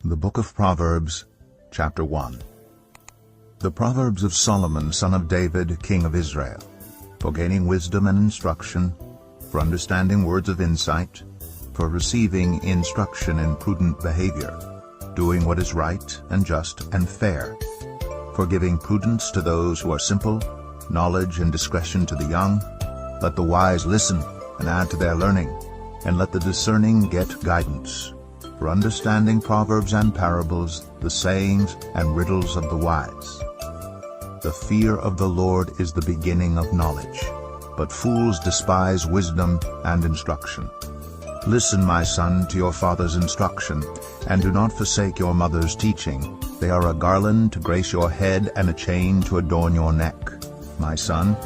The Book of Proverbs, Chapter 1. The Proverbs of Solomon, son of David, king of Israel, for gaining wisdom and instruction, for understanding words of insight, for receiving instruction in prudent behavior, doing what is right and just and fair, for giving prudence to those who are simple, knowledge and discretion to the young. Let the wise listen and add to their learning, and let the discerning get guidance. For understanding proverbs and parables, the sayings and riddles of the wise. The fear of the Lord is the beginning of knowledge, but fools despise wisdom and instruction. Listen, my son, to your father's instruction, and do not forsake your mother's teaching. They are a garland to grace your head and a chain to adorn your neck. My son,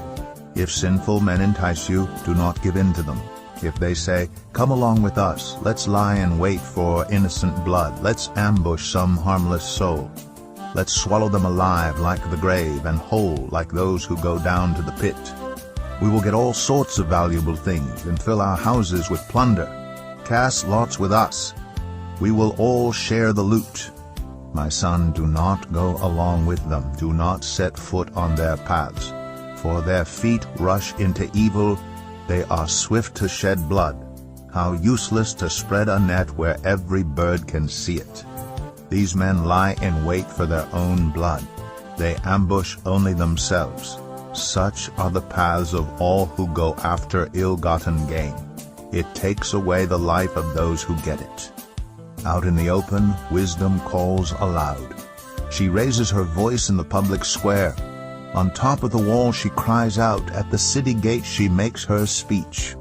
if sinful men entice you, do not give in to them. If they say, "Come along with us, let's lie in wait for innocent blood, let's ambush some harmless soul. Let's swallow them alive like the grave, and whole like those who go down to the pit. We will get all sorts of valuable things, and fill our houses with plunder. Cast lots with us. We will all share the loot." My son, do not go along with them. Do not set foot on their paths. For their feet rush into evil. They are swift to shed blood. How useless to spread a net where every bird can see it. These men lie in wait for their own blood. They ambush only themselves. Such are the paths of all who go after ill-gotten gain. It takes away the life of those who get it. Out in the open, wisdom calls aloud. She raises her voice in the public square. On top of the wall she cries out. At the city gate she makes her speech.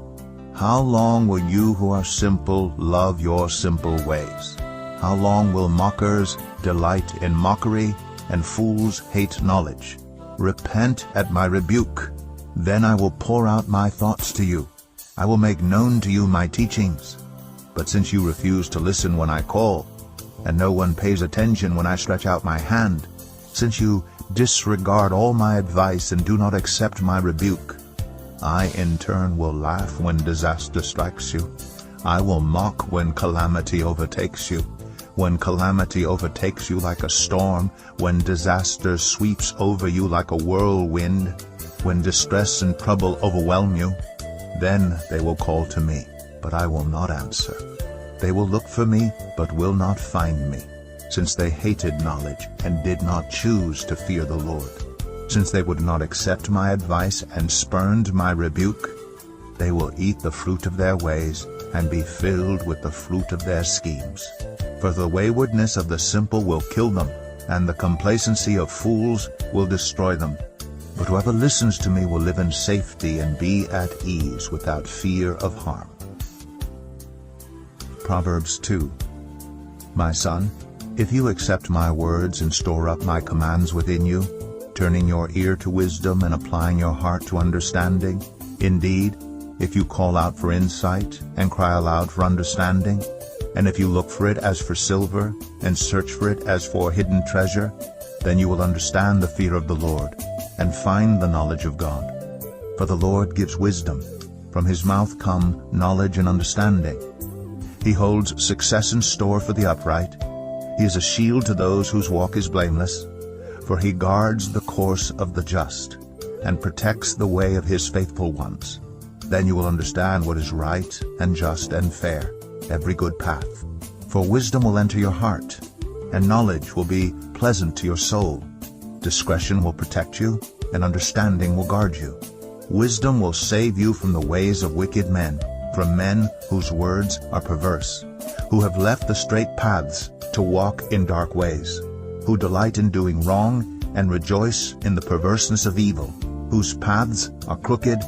How long will you who are simple love your simple ways? How long will mockers delight in mockery, and fools hate knowledge? Repent at my rebuke. Then I will pour out my thoughts to you. I will make known to you my teachings. But since you refuse to listen when I call, and no one pays attention when I stretch out my hand, since you disregard all my advice and do not accept my rebuke, I in turn will laugh when disaster strikes you. I will mock when calamity overtakes you. When calamity overtakes you like a storm, when disaster sweeps over you like a whirlwind, when distress and trouble overwhelm you, then they will call to me, but I will not answer. They will look for me, but will not find me, since they hated knowledge and did not choose to fear the Lord. Since they would not accept my advice and spurned my rebuke, they will eat the fruit of their ways and be filled with the fruit of their schemes. For the waywardness of the simple will kill them, and the complacency of fools will destroy them. But whoever listens to me will live in safety and be at ease without fear of harm. Proverbs 2. My son, if you accept my words and store up my commands within you, turning your ear to wisdom and applying your heart to understanding, indeed, if you call out for insight and cry aloud for understanding, and if you look for it as for silver and search for it as for hidden treasure, then you will understand the fear of the Lord and find the knowledge of God. For the Lord gives wisdom. From his mouth come knowledge and understanding. He holds success in store for the upright. He is a shield to those whose walk is blameless. For he guards the course of the just and protects the way of his faithful ones. Then you will understand what is right and just and fair, every good path. For wisdom will enter your heart, and knowledge will be pleasant to your soul. Discretion will protect you, and understanding will guard you. Wisdom will save you from the ways of wicked men, from men whose words are perverse, who have left the straight paths to walk in dark ways, who delight in doing wrong and rejoice in the perverseness of evil, whose paths are crooked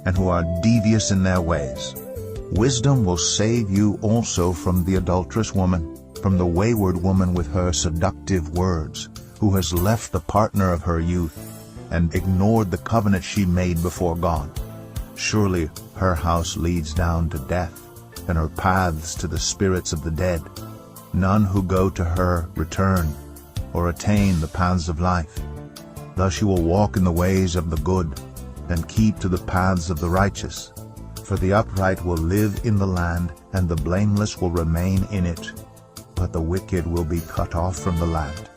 and who are devious in their ways. Wisdom will save you also from the adulterous woman, from the wayward woman with her seductive words, who has left the partner of her youth and ignored the covenant she made before God. Surely her house leads down to death, and her paths to the spirits of the dead. None who go to her return or attain the paths of life. Thus you will walk in the ways of the good and keep to the paths of the righteous. For the upright will live in the land, and the blameless will remain in it. but the wicked will be cut off from the land,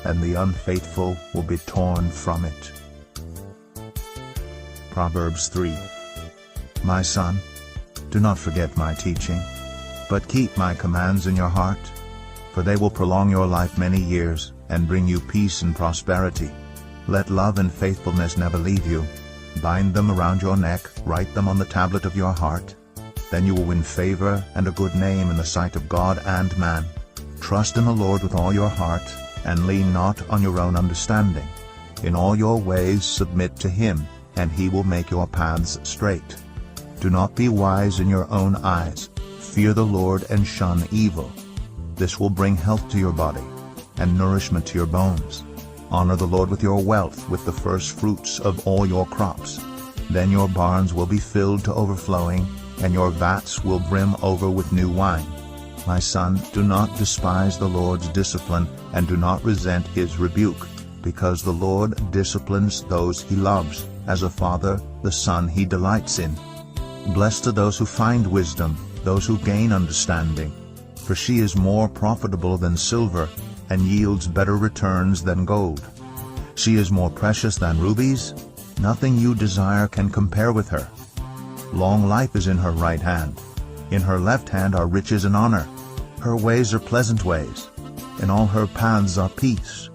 and the unfaithful will be torn from it. Proverbs 3. My son, do not forget my teaching, but keep my commands in your heart, for they will prolong your life many years and bring you peace and prosperity. Let love and faithfulness never leave you. Bind them around your neck, write them on the tablet of your heart. Then you will win favor and a good name in the sight of God and man. Trust in the Lord with all your heart, and lean not on your own understanding. In all your ways submit to him, and he will make your paths straight. Do not be wise in your own eyes. Fear the Lord and shun evil. This will bring health to your body, and nourishment to your bones. Honor the Lord with your wealth, with the first fruits of all your crops. Then your barns will be filled to overflowing, and your vats will brim over with new wine. My son, do not despise the Lord's discipline, and do not resent his rebuke, because the Lord disciplines those he loves, as a father the son he delights in. Blessed are those who find wisdom, those who gain understanding, for she is more profitable than silver, and yields better returns than gold. She is more precious than rubies. Nothing you desire can compare with her. Long life is in her right hand. In her left hand are riches and honor. Her ways are pleasant ways. In all her paths are peace.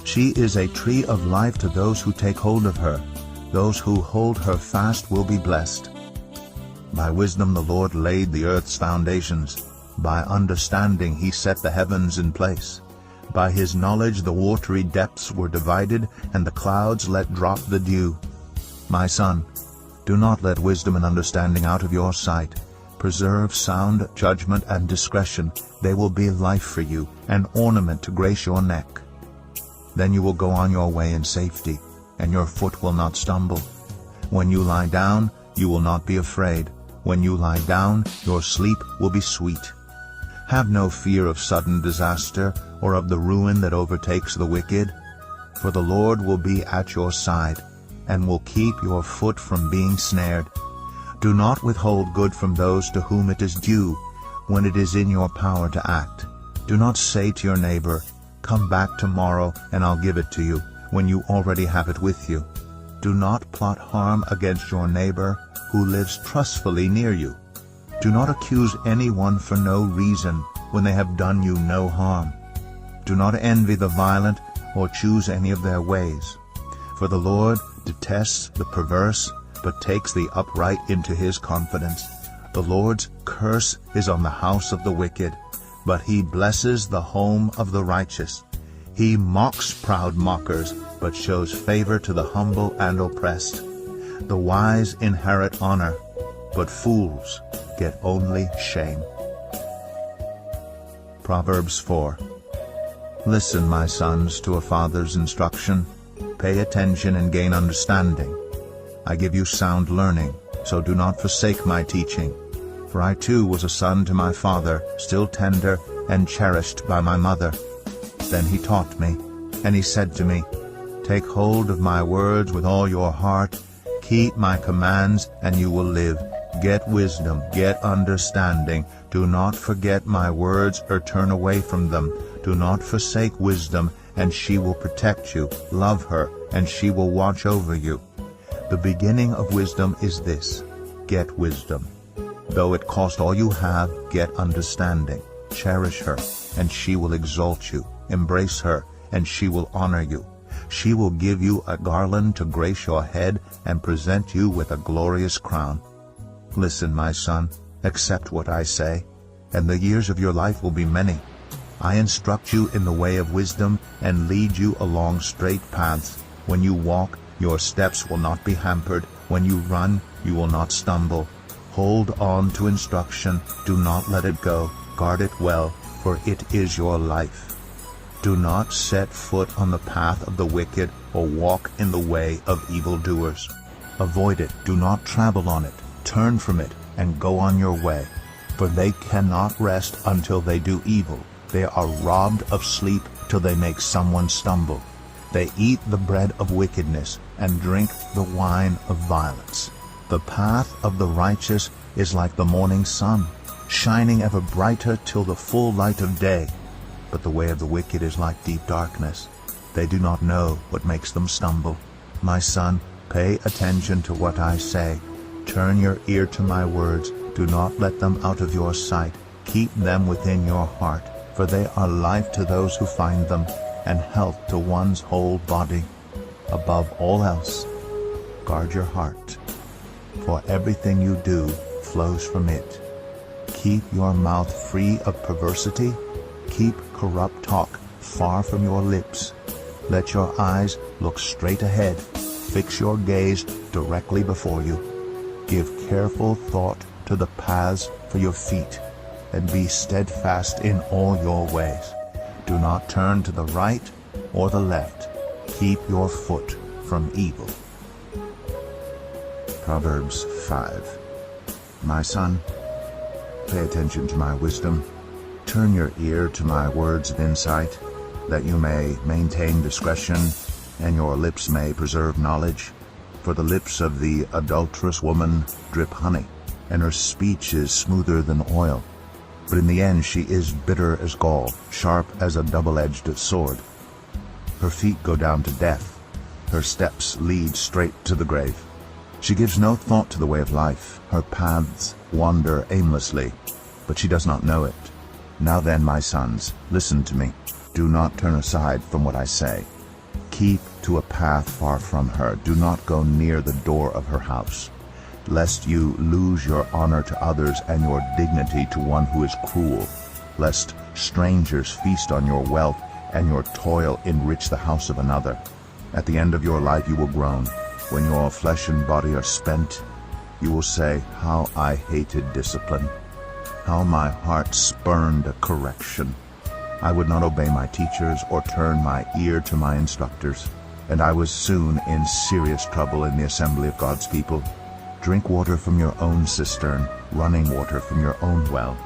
She is a tree of life to those who take hold of her. Those who hold her fast will be blessed. By wisdom the Lord laid the earth's foundations. By understanding he set the heavens in place. By his knowledge the watery depths were divided, and the clouds let drop the dew. My son, do not let wisdom and understanding out of your sight. Preserve sound judgment and discretion. They will be life for you, an ornament to grace your neck. Then you will go on your way in safety, and your foot will not stumble. When you lie down, you will not be afraid. When you lie down, your sleep will be sweet. Have no fear of sudden disaster, or of the ruin that overtakes the wicked. For the Lord will be at your side, and will keep your foot from being snared. Do not withhold good from those to whom it is due, when it is in your power to act. Do not say to your neighbor, "Come back tomorrow, and I'll give it to you," when you already have it with you. Do not plot harm against your neighbor, who lives trustfully near you. Do not accuse anyone for no reason, when they have done you no harm. Do not envy the violent, or choose any of their ways. For the Lord detests the perverse, but takes the upright into his confidence. The Lord's curse is on the house of the wicked, but he blesses the home of the righteous. He mocks proud mockers, but shows favor to the humble and oppressed. The wise inherit honor, but fools get only shame. Proverbs 4. Listen, my sons, to a father's instruction. Pay attention and gain understanding. I give you sound learning, so do not forsake my teaching. For I too was a son to my father, still tender and cherished by my mother. Then he taught me, and he said to me, Take hold of my words with all your heart. Keep my commands, and you will live. Get wisdom, get understanding. Do not forget my words or turn away from them. Do not forsake wisdom, and she will protect you. Love her, and she will watch over you. The beginning of wisdom is this: get wisdom. Though it cost all you have, get understanding. Cherish her, and she will exalt you. Embrace her, and she will honor you. She will give you a garland to grace your head and present you with a glorious crown. Listen, my son, accept what I say, and the years of your life will be many. I instruct you in the way of wisdom and lead you along straight paths. When you walk, your steps will not be hampered. When you run, you will not stumble. Hold on to instruction. Do not let it go. Guard it well, for it is your life. Do not set foot on the path of the wicked or walk in the way of evildoers. Avoid it. Do not travel on it. Turn from it and go on your way. For they cannot rest until they do evil. They are robbed of sleep till they make someone stumble. They eat the bread of wickedness and drink the wine of violence. The path of the righteous is like the morning sun, shining ever brighter till the full light of day. but the way of the wicked is like deep darkness. They do not know what makes them stumble. My son, pay attention to what I say. Turn your ear to my words. Do not let them out of your sight. Keep them within your heart, for they are life to those who find them, and health to one's whole body. Above all else, guard your heart, for everything you do flows from it. Keep your mouth free of perversity. Keep corrupt talk far from your lips. Let your eyes look straight ahead. Fix your gaze directly before you. Give careful thought to the paths for your feet, and be steadfast in all your ways. Do not turn to the right or the left. Keep your foot from evil. Proverbs 5. My son, pay attention to my wisdom. Turn your ear to my words of insight, that you may maintain discretion, and your lips may preserve knowledge. For the lips of the adulterous woman drip honey, and her speech is smoother than oil. But in the end she is bitter as gall, sharp as a double-edged sword. Her feet go down to death. Her steps lead straight to the grave. She gives no thought to the way of life. Her paths wander aimlessly, but she does not know it. Now then, my sons, listen to me. Do not turn aside from what I say. Keep to a path far from her. Do not go near the door of her house, lest you lose your honor to others and your dignity to one who is cruel, lest strangers feast on your wealth and your toil enrich the house of another. At the end of your life you will groan. When your flesh and body are spent, you will say, how I hated discipline, how my heart spurned correction. I would not obey my teachers or turn my ear to my instructors, and I was soon in serious trouble in the assembly of God's people. Drink water from your own cistern, running water from your own well.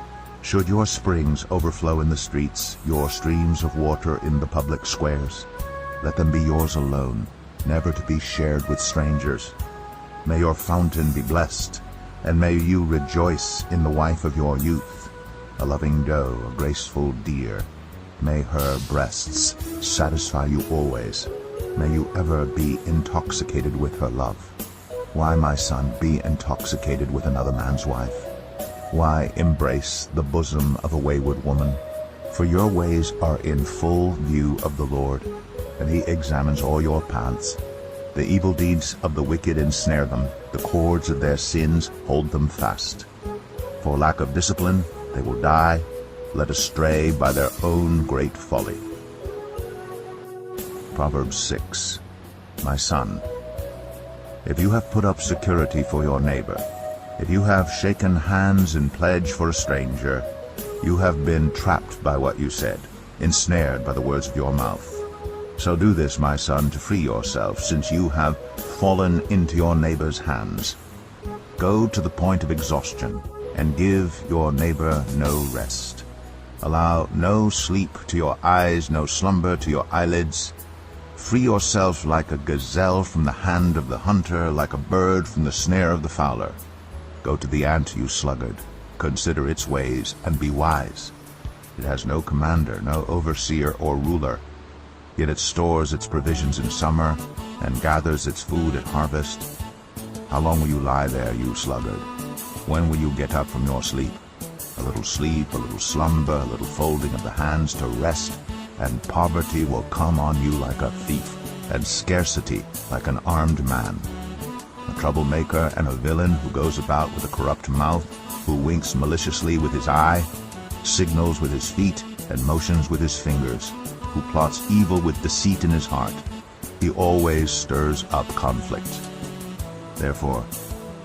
Should your springs overflow in the streets, your streams of water in the public squares, let them be yours alone, never to be shared with strangers. May your fountain be blessed, and may you rejoice in the wife of your youth, a loving doe, a graceful deer. May her breasts satisfy you always. May you ever be intoxicated with her love. Why, my son, be intoxicated with another man's wife? Why embrace the bosom of a wayward woman? For your ways are in full view of the Lord, and he examines all your paths. The evil deeds of the wicked ensnare them. The cords of their sins hold them fast. For lack of discipline they will die, led astray by their own great folly. Proverbs 6. My son, if you have put up security for your neighbor, if you have shaken hands in pledge for a stranger, you have been trapped by what you said, ensnared by the words of your mouth. So do this, my son, to free yourself, since you have fallen into your neighbor's hands. Go to the point of exhaustion, and give your neighbor no rest. Allow no sleep to your eyes, no slumber to your eyelids. Free yourself like a gazelle from the hand of the hunter, like a bird from the snare of the fowler. Go to the ant, you sluggard. Consider its ways, and be wise. It has no commander, no overseer or ruler, yet it stores its provisions in summer, and gathers its food at harvest. How long will you lie there, you sluggard? When will you get up from your sleep? A little sleep, a little slumber, a little folding of the hands to rest, and poverty will come on you like a thief, and scarcity like an armed man. A troublemaker and a villain who goes about with a corrupt mouth, who winks maliciously with his eye, signals with his feet, and motions with his fingers, who plots evil with deceit in his heart. He always stirs up conflict. Therefore,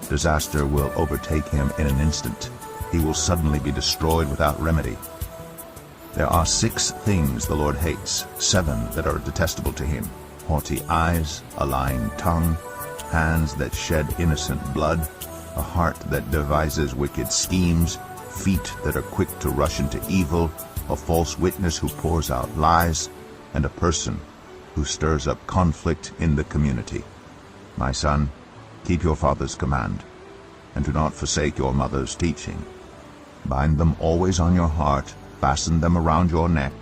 disaster will overtake him in an instant. He will suddenly be destroyed without remedy. There are 6 things the Lord hates, 7 that are detestable to him: haughty eyes, a lying tongue, hands that shed innocent blood, a heart that devises wicked schemes, feet that are quick to rush into evil, a false witness who pours out lies, and a person who stirs up conflict in the community. My son, keep your father's command, and do not forsake your mother's teaching. Bind them always on your heart, fasten them around your neck.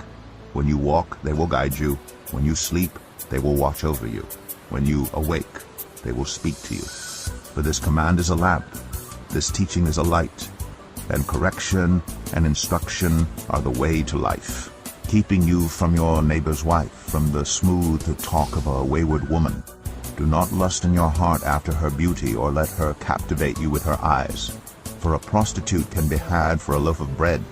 When you walk, they will guide you. When you sleep, they will watch over you. When you awake, they will speak to you. For this command is a lamp, this teaching is a light, and correction and instruction are the way to life, keeping you from your neighbor's wife, from the smooth talk of a wayward woman. Do not lust in your heart after her beauty, or let her captivate you with her eyes. For a prostitute can be had for a loaf of bread,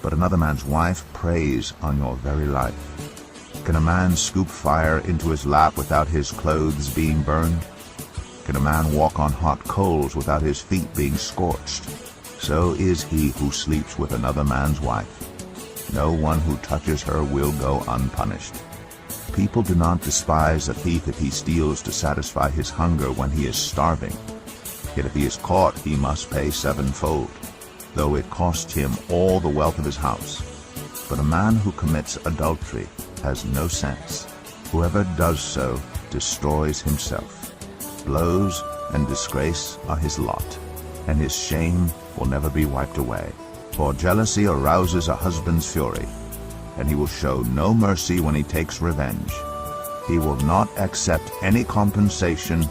but another man's wife preys on your very life. Can a man scoop fire into his lap without his clothes being burned? Can a man walk on hot coals without his feet being scorched? So is he who sleeps with another man's wife. No one who touches her will go unpunished. People do not despise a thief if he steals to satisfy his hunger when he is starving. Yet if he is caught, he must pay sevenfold, though it cost him all the wealth of his house. But a man who commits adultery has no sense. Whoever does so destroys himself. Blows and disgrace are his lot, and his shame will never be wiped away. For jealousy arouses a husband's fury, and he will show no mercy when he takes revenge. He will not accept any compensation.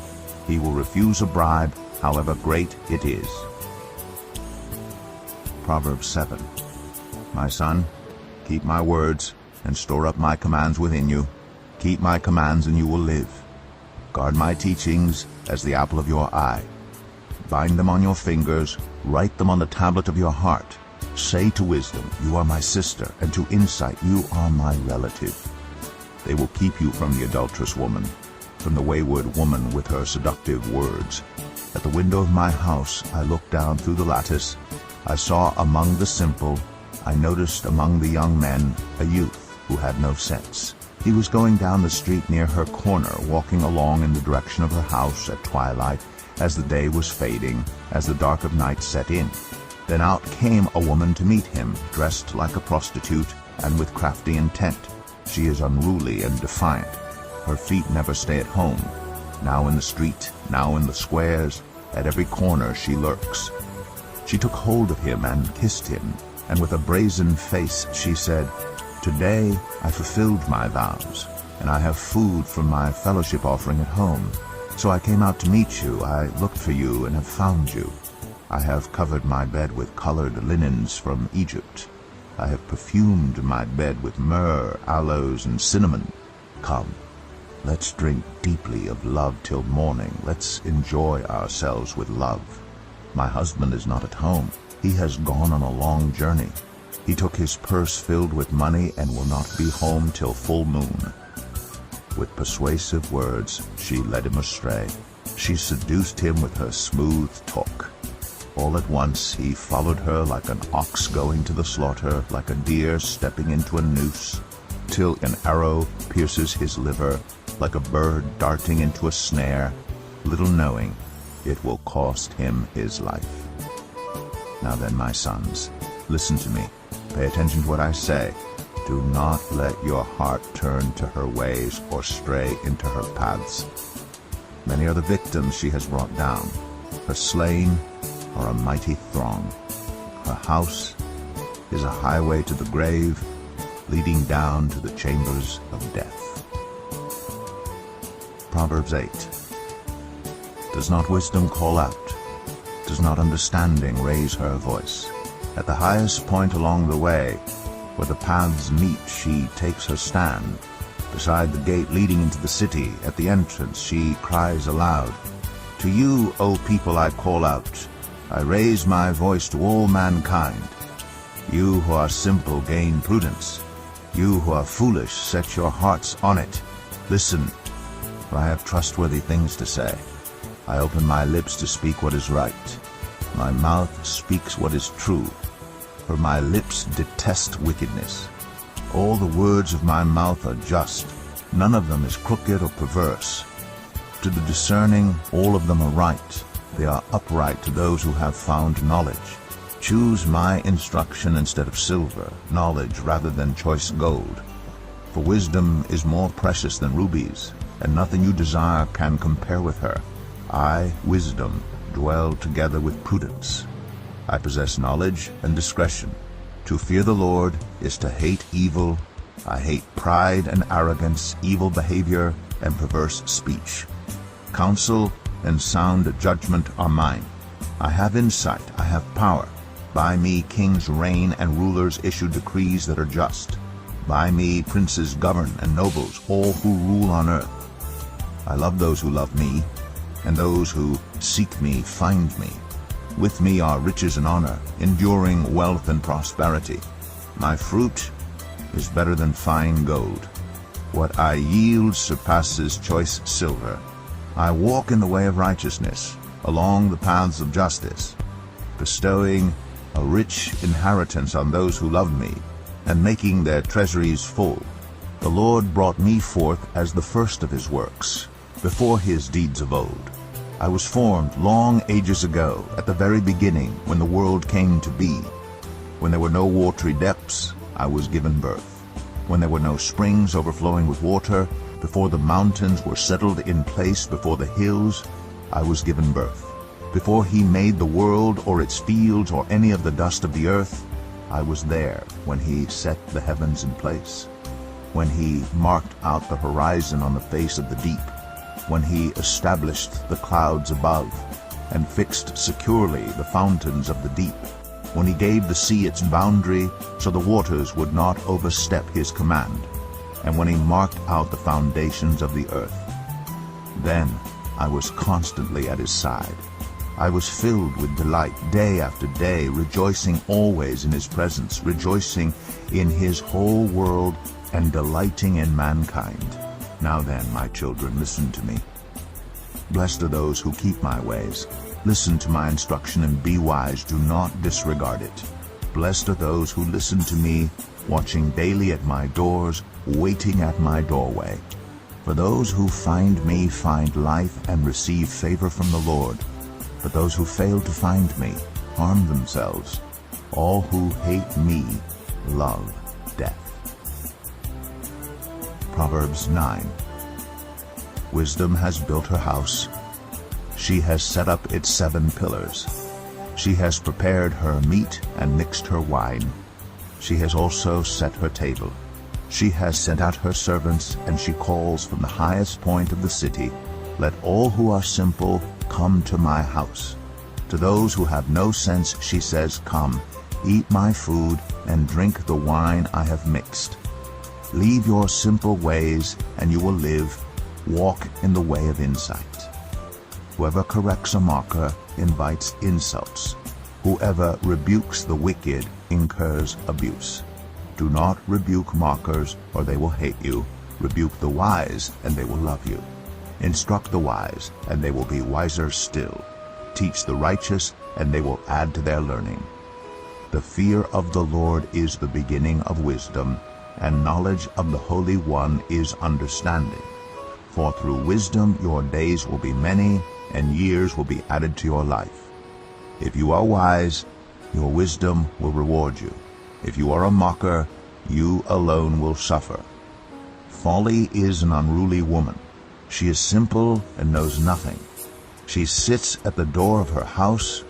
He will refuse a bribe, however great it is. Proverbs 7. My son, keep my words and store up my commands within you. Keep my commands and you will live. Guard my teachings as the apple of your eye. Bind them on your fingers, write them on the tablet of your heart. Say to wisdom, you are my sister, and to insight, you are my relative. They will keep you from the adulterous woman, from the wayward woman with her seductive words. At the window of my house I looked down through the lattice. I saw among the simple, I noticed among the young men, a youth who had no sense. He was going down the street near her corner, walking along in the direction of her house at twilight, as the day was fading, as the dark of night set in. Then out came a woman to meet him, dressed like a prostitute and with crafty intent. She is unruly and defiant. Her feet never stay at home. Now in the street, now in the squares, at every corner she lurks. She took hold of him and kissed him, and with a brazen face she said, Today I fulfilled my vows, and I have food from my fellowship offering at home. So I came out to meet you. I looked for you and have found you. I have covered my bed with colored linens from Egypt. I have perfumed my bed with myrrh, aloes, and cinnamon. Come, let's drink deeply of love till morning. Let's enjoy ourselves with love. My husband is not at home. He has gone on a long journey. He took his purse filled with money and will not be home till full moon. With persuasive words she led him astray. She seduced him with her smooth talk. All at once he followed her like an ox going to the slaughter, like a deer stepping into a noose, till an arrow pierces his liver, like a bird darting into a snare, little knowing it will cost him his life. Now then, my sons, listen to me. Pay attention to what I say. Do not let your heart turn to her ways or stray into her paths. Many are the victims she has brought down. Her slain are a mighty throng. Her house is a highway to the grave, leading down to the chambers of death. Proverbs 8. Does not wisdom call out? Does not understanding raise her voice? At the highest point along the way, where the paths meet, she takes her stand. Beside the gate leading into the city, at the entrance, she cries aloud, To you, O people, I call out. I raise my voice to all mankind. You who are simple gain prudence. You who are foolish set your hearts on it. Listen, for I have trustworthy things to say. I open my lips to speak what is right. My mouth speaks what is true. For my lips detest wickedness. All the words of my mouth are just. None of them is crooked or perverse. To the discerning, all of them are right. They are upright to those who have found knowledge. Choose my instruction instead of silver, knowledge rather than choice gold. For wisdom is more precious than rubies, and nothing you desire can compare with her. I, wisdom, dwell together with prudence. I possess knowledge and discretion. To fear the Lord is to hate evil, I hate pride and arrogance, evil behavior and perverse speech. Counsel and sound judgment are mine. I have insight, I have power. By me kings reign and rulers issue decrees that are just. By me princes govern and nobles, all who rule on earth. I love those who love me, and those who seek me find me. With me are riches and honor, enduring wealth and prosperity. My fruit is better than fine gold. What I yield surpasses choice silver. I walk in the way of righteousness, along the paths of justice, bestowing a rich inheritance on those who love me, and making their treasuries full. The Lord brought me forth as the first of his works, before his deeds of old. I was formed long ages ago, at the very beginning, when the world came to be. When there were no watery depths, I was given birth. When there were no springs overflowing with water, before the mountains were settled in place, before the hills, I was given birth. Before he made the world or its fields or any of the dust of the earth, I was there when he set the heavens in place, when he marked out the horizon on the face of the deep, when he established the clouds above and fixed securely the fountains of the deep, when he gave the sea its boundary so the waters would not overstep his command, and when he marked out the foundations of the earth. Then I was constantly at his side. I was filled with delight day after day, rejoicing always in his presence, rejoicing in his whole world and delighting in mankind. Now then, my children, listen to me. Blessed are those who keep my ways. Listen to my instruction and be wise. Do not disregard it. Blessed are those who listen to me, watching daily at my doors, waiting at my doorway. For those who find me find life and receive favor from the Lord. But those who fail to find me harm themselves. All who hate me love death. Proverbs 9. Wisdom has built her house. She has set up its 7 pillars. She has prepared her meat and mixed her wine. She has also set her table. She has sent out her servants, and she calls from the highest point of the city, "Let all who are simple come to my house." To those who have no sense she says, "Come, eat my food and drink the wine I have mixed." Leave your simple ways and you will live. Walk in the way of insight. Whoever corrects a mocker invites insults. Whoever rebukes the wicked incurs abuse. Do not rebuke mockers, or they will hate you. Rebuke the wise, and they will love you. Instruct the wise, and they will be wiser still. Teach the righteous, and they will add to their learning. The fear of the Lord is the beginning of wisdom, and knowledge of the Holy One is understanding. For through wisdom your days will be many, and years will be added to your life. If you are wise, your wisdom will reward you. If you are a mocker, you alone will suffer. Folly is an unruly woman. She is simple and knows nothing. She sits at the door of her house,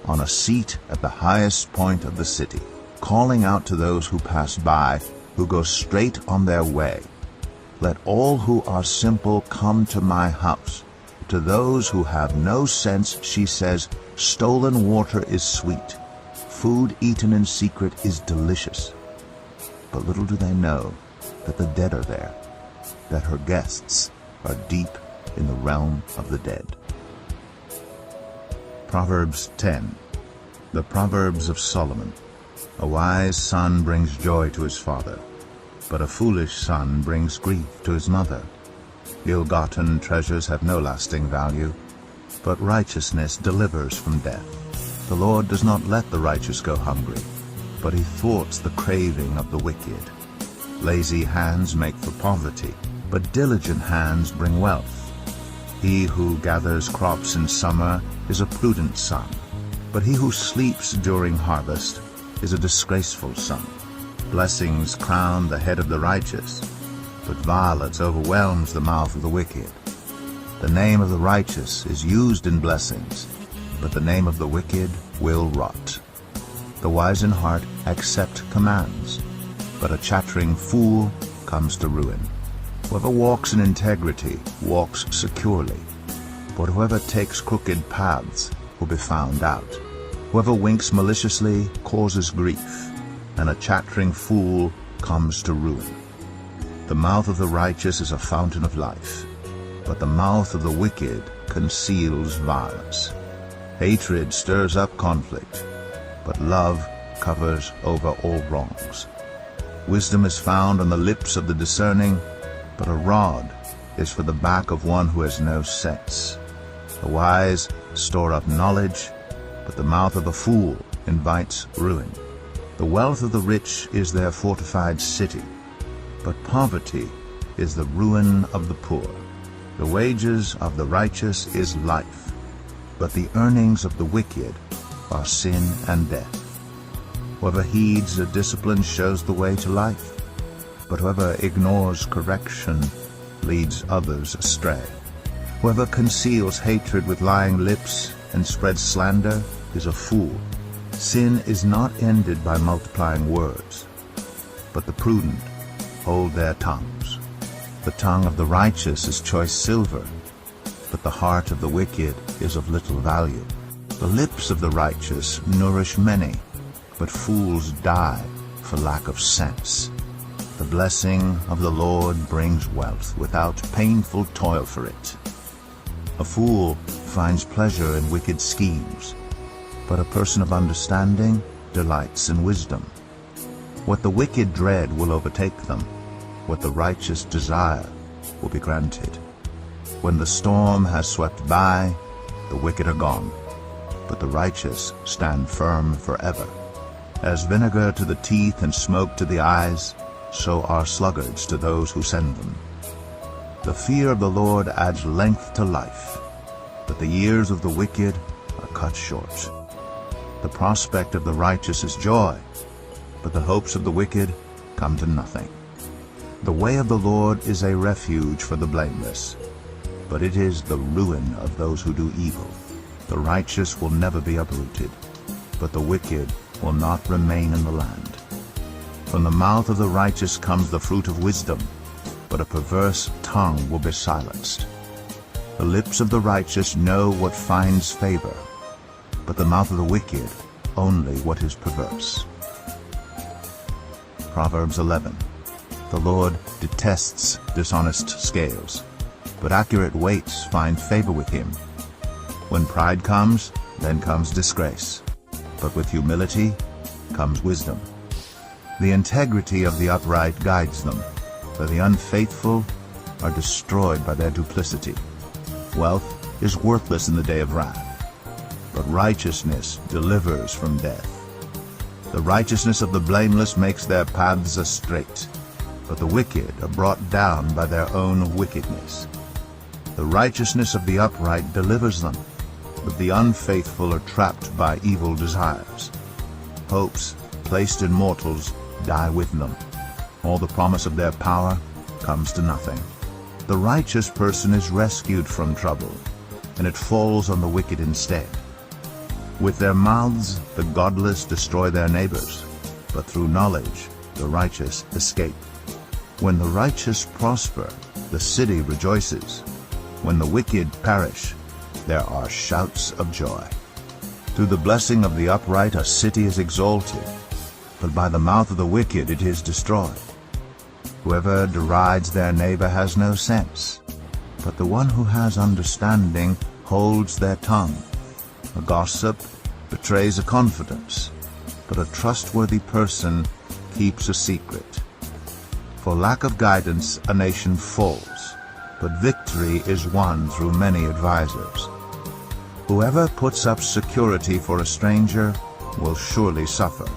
on a seat at the highest point of the city, calling out to those who pass by, who go straight on their way. Let all who are simple come to my house. To those who have no sense she says, "Stolen water is sweet. Food eaten in secret is delicious." But little do they know that the dead are there, that her guests are deep in the realm of the dead. Proverbs 10. The Proverbs of Solomon. A wise son brings joy to his father, but a foolish son brings grief to his mother. Ill-gotten treasures have no lasting value, but righteousness delivers from death. The Lord does not let the righteous go hungry, but he thwarts the craving of the wicked. Lazy hands make for poverty, but diligent hands bring wealth. He who gathers crops in summer is a prudent son, but he who sleeps during harvest is a disgraceful son. Blessings crown the head of the righteous, but violence overwhelms the mouth of the wicked. The name of the righteous is used in blessings, but the name of the wicked will rot. The wise in heart accept commands, but a chattering fool comes to ruin. Whoever walks in integrity walks securely, but whoever takes crooked paths will be found out. Whoever winks maliciously causes grief, and a chattering fool comes to ruin. The mouth of the righteous is a fountain of life, but the mouth of the wicked conceals violence. Hatred stirs up conflict, but love covers over all wrongs. Wisdom is found on the lips of the discerning, but a rod is for the back of one who has no sense. The wise store up knowledge, but the mouth of a fool invites ruin. The wealth of the rich is their fortified city, but poverty is the ruin of the poor. The wages of the righteous is life, but the earnings of the wicked are sin and death. Whoever heeds a discipline shows the way to life, but whoever ignores correction leads others astray. Whoever conceals hatred with lying lips and spreads slander is a fool. Sin is not ended by multiplying words, but the prudent hold their tongues. The tongue of the righteous is choice silver, but the heart of the wicked is of little value. The lips of the righteous nourish many, but fools die for lack of sense. The blessing of the Lord brings wealth without painful toil for it. A fool finds pleasure in wicked schemes, but a person of understanding delights in wisdom. What the wicked dread will overtake them, what the righteous desire will be granted. When the storm has swept by, the wicked are gone, but the righteous stand firm forever. As vinegar to the teeth and smoke to the eyes, so are sluggards to those who send them. The fear of the Lord adds length to life, but the years of the wicked are cut short. The prospect of the righteous is joy, but the hopes of the wicked come to nothing. The way of the Lord is a refuge for the blameless, but it is the ruin of those who do evil. The righteous will never be uprooted, but the wicked will not remain in the land. From the mouth of the righteous comes the fruit of wisdom, but a perverse tongue will be silenced. The lips of the righteous know what finds favor, but the mouth of the wicked only what is perverse. Proverbs 11. The Lord detests dishonest scales, but accurate weights find favor with him. When pride comes, then comes disgrace, but with humility comes wisdom. The integrity of the upright guides them, but the unfaithful are destroyed by their duplicity. Wealth is worthless in the day of wrath, but righteousness delivers from death. The righteousness of the blameless makes their paths straight, but the wicked are brought down by their own wickedness. The righteousness of the upright delivers them, but the unfaithful are trapped by evil desires. Hopes placed in mortals die with them. All the promise of their power comes to nothing. The righteous person is rescued from trouble, and it falls on the wicked instead. With their mouths the godless destroy their neighbors, but through knowledge the righteous escape. When the righteous prosper, the city rejoices. When the wicked perish, there are shouts of joy. Through the blessing of the upright a city is exalted, but by the mouth of the wicked it is destroyed. Whoever derides their neighbor has no sense, but the one who has understanding holds their tongue. A gossip betrays a confidence, but a trustworthy person keeps a secret. For lack of guidance a nation falls, but victory is won through many advisers. Whoever puts up security for a stranger will surely suffer,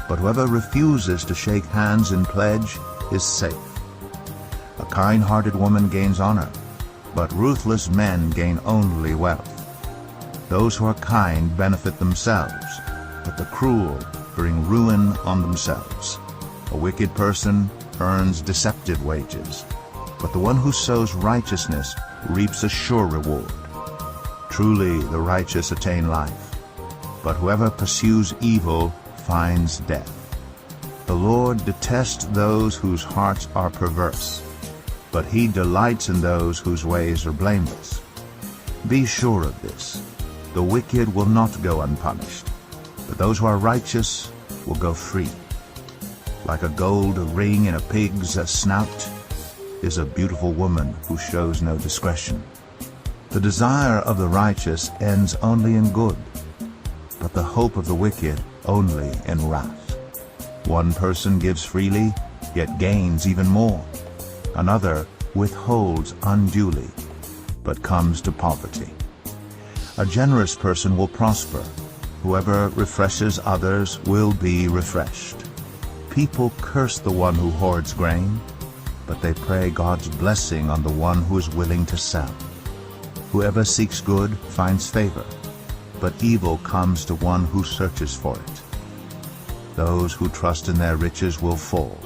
but whoever refuses to shake hands in pledge is safe. A kind-hearted woman gains honor, but ruthless men gain only wealth. Those who are kind benefit themselves, but the cruel bring ruin on themselves. A wicked person earns deceptive wages, but the one who sows righteousness reaps a sure reward. Truly the righteous attain life, but whoever pursues evil finds death. The Lord detests those whose hearts are perverse, but he delights in those whose ways are blameless. Be sure of this: the wicked will not go unpunished, but those who are righteous will go free. Like a gold ring in a pig's snout is a beautiful woman who shows no discretion. The desire of the righteous ends only in good, but the hope of the wicked only in wrath. One person gives freely, yet gains even more. Another withholds unduly, but comes to poverty. A generous person will prosper. Whoever refreshes others will be refreshed. People curse the one who hoards grain, but they pray God's blessing on the one who is willing to sell. Whoever seeks good finds favor, but evil comes to one who searches for it. Those who trust in their riches will fall,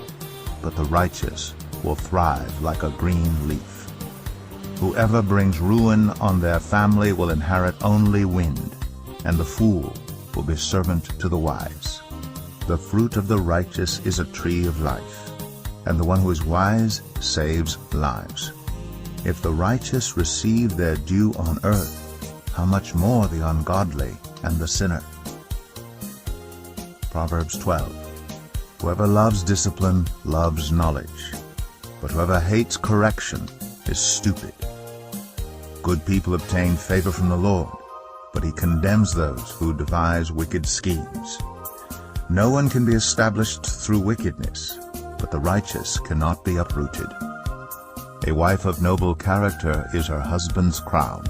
but the righteous will thrive like a green leaf. Whoever brings ruin on their family will inherit only wind, and the fool will be servant to the wise. The fruit of the righteous is a tree of life, and the one who is wise saves lives. If the righteous receive their due on earth, how much more the ungodly and the sinner? Proverbs 12. Whoever loves discipline loves knowledge, but whoever hates correction is stupid. Good people obtain favor from the Lord, but he condemns those who devise wicked schemes. No one can be established through wickedness, but the righteous cannot be uprooted. A wife of noble character is her husband's crown,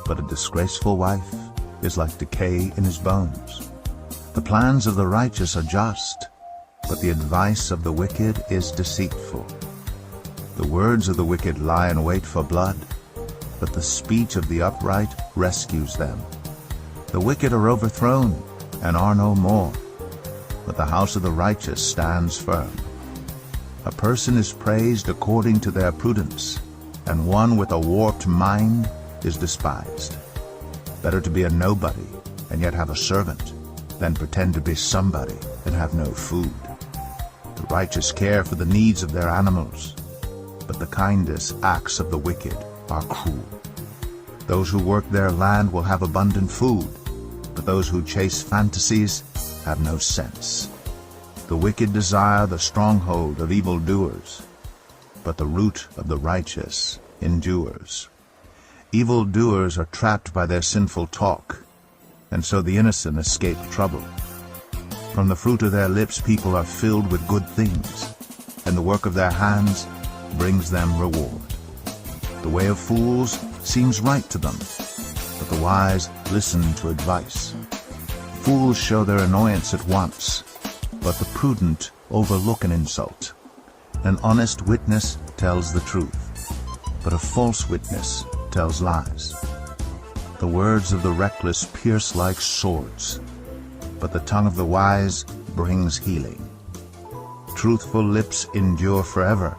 but a disgraceful wife is like decay in his bones. The plans of the righteous are just, but the advice of the wicked is deceitful. The words of the wicked lie in wait for blood, but the speech of the upright rescues them. The wicked are overthrown and are no more, but the house of the righteous stands firm. A person is praised according to their prudence, and one with a warped mind is despised. Better to be a nobody and yet have a servant than pretend to be somebody and have no food. The righteous care for the needs of their animals, but the kindest acts of the wicked are cruel. Those who work their land will have abundant food, but those who chase fantasies have no sense. The wicked desire the stronghold of evildoers, but the root of the righteous endures. Evildoers are trapped by their sinful talk, and so the innocent escape trouble. From the fruit of their lips people are filled with good things, and the work of their hands brings them reward. The way of fools seems right to them, but the wise listen to advice. Fools show their annoyance at once, but the prudent overlook an insult. An honest witness tells the truth, but a false witness tells lies. The words of the reckless pierce like swords, but the tongue of the wise brings healing. Truthful lips endure forever,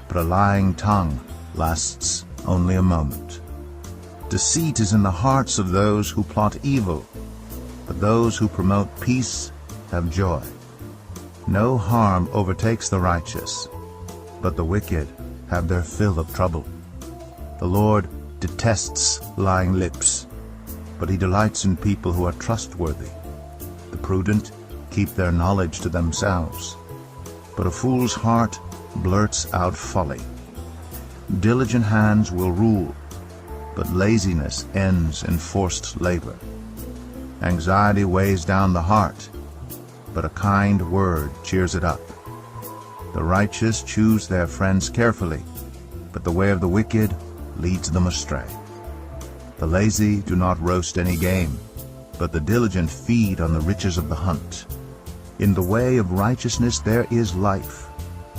but a lying tongue lasts only a moment. Deceit is in the hearts of those who plot evil, but those who promote peace have joy. No harm overtakes the righteous, but the wicked have their fill of trouble. The Lord detests lying lips, but he delights in people who are trustworthy. The prudent keep their knowledge to themselves, but a fool's heart blurts out folly. Diligent hands will rule, but laziness ends in forced labor. Anxiety weighs down the heart, but a kind word cheers it up. The righteous choose their friends carefully, but the way of the wicked leads them astray. The lazy do not roast any game, but the diligent feed on the riches of the hunt. In the way of righteousness there is life.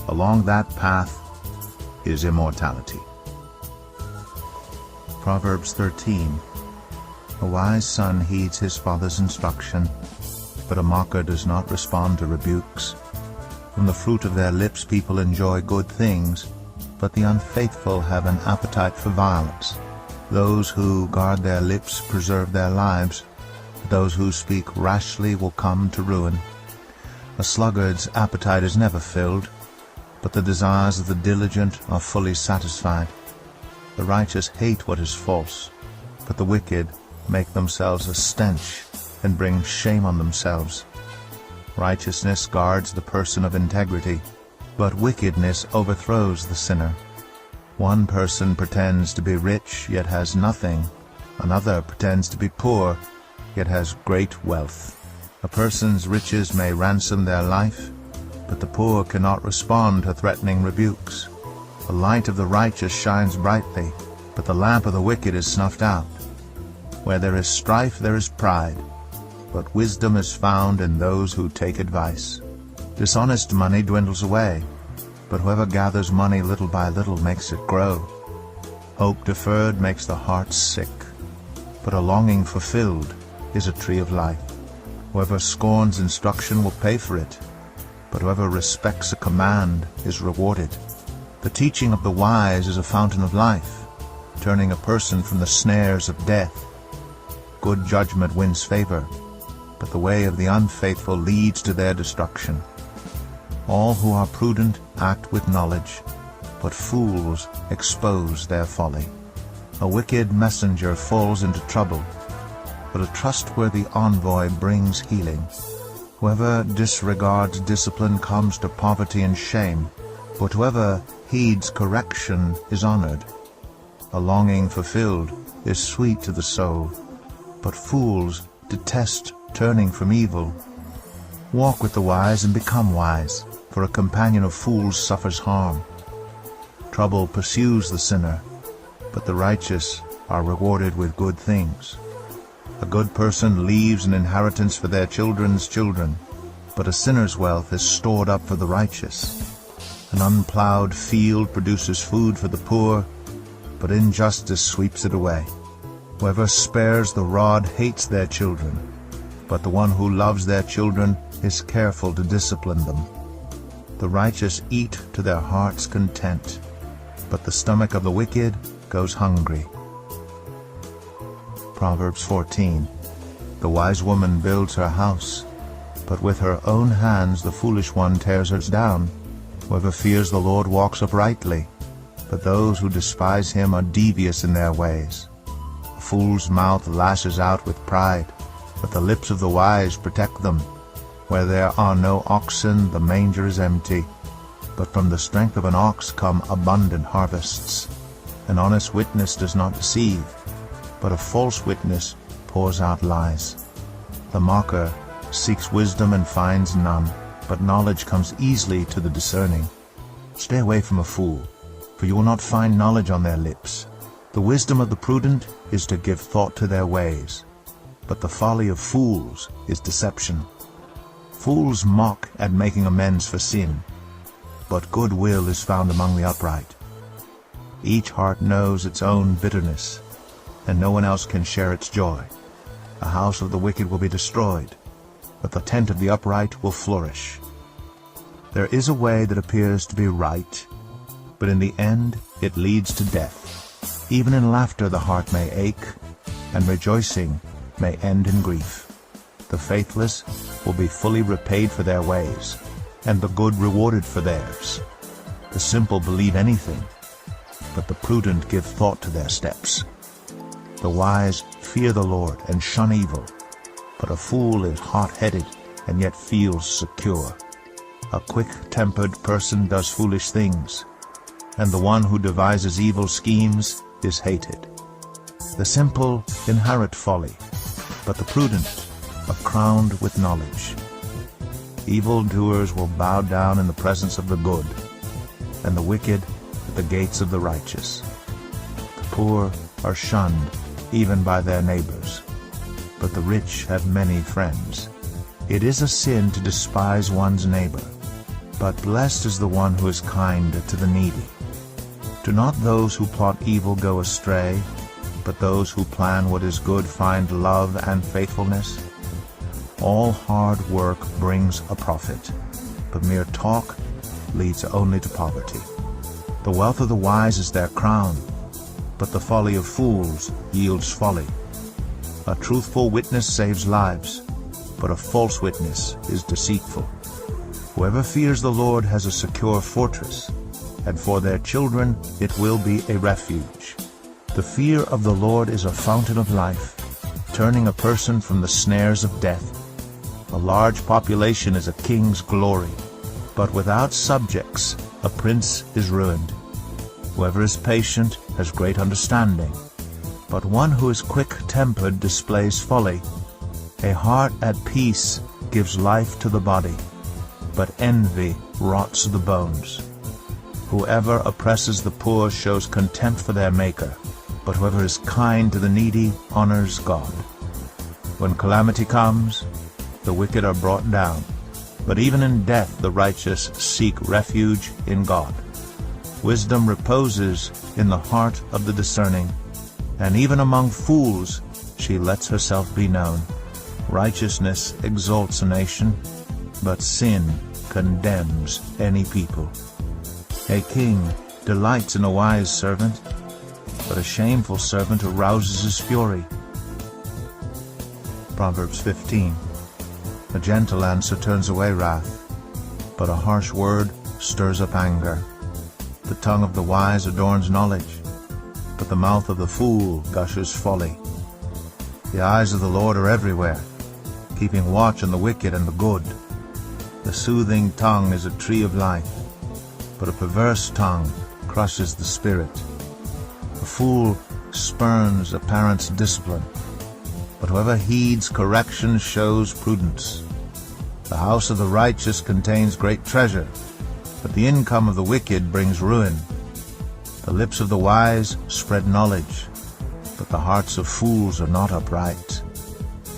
Along that path is immortality. Proverbs 13. A wise son heeds his father's instruction, but a mocker does not respond to rebukes. From the fruit of their lips people enjoy good things, but the unfaithful have an appetite for violence. Those who guard their lips preserve their lives, but those who speak rashly will come to ruin. A sluggard's appetite is never filled, but the desires of the diligent are fully satisfied. The righteous hate what is false, but the wicked make themselves a stench and bring shame on themselves. Righteousness guards the person of integrity, but wickedness overthrows the sinner. One person pretends to be rich, yet has nothing. Another pretends to be poor, yet has great wealth. A person's riches may ransom their life, but the poor cannot respond to threatening rebukes. The light of the righteous shines brightly, but the lamp of the wicked is snuffed out. Where there is strife there is pride, but wisdom is found in those who take advice. Dishonest money dwindles away, but whoever gathers money little by little makes it grow. Hope deferred makes the heart sick, but a longing fulfilled is a tree of life. Whoever scorns instruction will pay for it, but whoever respects a command is rewarded. The teaching of the wise is a fountain of life, turning a person from the snares of death. Good judgment wins favor, but the way of the unfaithful leads to their destruction. All who are prudent act with knowledge, but fools expose their folly. A wicked messenger falls into trouble, but a trustworthy envoy brings healing. Whoever disregards discipline comes to poverty and shame, but whoever heeds correction is honored. A longing fulfilled is sweet to the soul, but fools detest turning from evil. Walk with the wise and become wise, for a companion of fools suffers harm. Trouble pursues the sinner, but the righteous are rewarded with good things. A good person leaves an inheritance for their children's children, but a sinner's wealth is stored up for the righteous. An unplowed field produces food for the poor, but injustice sweeps it away. Whoever spares the rod hates their children, but the one who loves their children is careful to discipline them. The righteous eat to their heart's content, but the stomach of the wicked goes hungry. Proverbs 14. The wise woman builds her house, but with her own hands the foolish one tears it down. Whoever fears the Lord walks uprightly, but those who despise him are devious in their ways. A fool's mouth lashes out with pride, but the lips of the wise protect them. Where there are no oxen, the manger is empty, but from the strength of an ox come abundant harvests. An honest witness does not deceive, but a false witness pours out lies. The mocker seeks wisdom and finds none, but knowledge comes easily to the discerning. Stay away from a fool, for you will not find knowledge on their lips. The wisdom of the prudent is to give thought to their ways, but the folly of fools is deception. Fools mock at making amends for sin, but good will is found among the upright. Each heart knows its own bitterness, and no one else can share its joy. The house of the wicked will be destroyed, but the tent of the upright will flourish. There is a way that appears to be right, but in the end it leads to death. Even in laughter the heart may ache, and rejoicing may end in grief. The faithless will be fully repaid for their ways, and the good rewarded for theirs. The simple believe anything, but the prudent give thought to their steps. The wise fear the Lord and shun evil, but a fool is hot-headed and yet feels secure. A quick-tempered person does foolish things, and the one who devises evil schemes is hated. The simple inherit folly, but the prudent are crowned with knowledge. Evildoers will bow down in the presence of the good, and the wicked at the gates of the righteous. The poor are shunned even by their neighbors, but the rich have many friends. It is a sin to despise one's neighbor, but blessed is the one who is kind to the needy. Do not those who plot evil go astray, but those who plan what is good find love and faithfulness. All hard work brings a profit, but mere talk leads only to poverty. The wealth of the wise is their crown, but the folly of fools yields folly. A truthful witness saves lives, but a false witness is deceitful. Whoever fears the Lord has a secure fortress, and for their children it will be a refuge. The fear of the Lord is a fountain of life, turning a person from the snares of death. A large population is a king's glory, but without subjects a prince is ruined. Whoever is patient has great understanding, but one who is quick-tempered displays folly. A heart at peace gives life to the body, but envy rots the bones. Whoever oppresses the poor shows contempt for their Maker, but whoever is kind to the needy honors God. When calamity comes, the wicked are brought down, but even in death the righteous seek refuge in God. Wisdom reposes in the heart of the discerning, and even among fools she lets herself be known. Righteousness exalts a nation, but sin condemns any people. A king delights in a wise servant, but a shameful servant arouses his fury. Proverbs 15. A gentle answer turns away wrath, but a harsh word stirs up anger. The tongue of the wise adorns knowledge, but the mouth of the fool gushes folly. The eyes of the Lord are everywhere, keeping watch on the wicked and the good. The soothing tongue is a tree of life, but a perverse tongue crushes the spirit. A fool spurns a parent's discipline, but whoever heeds correction shows prudence. The house of the righteous contains great treasure, but the income of the wicked brings ruin. The lips of the wise spread knowledge, but the hearts of fools are not upright.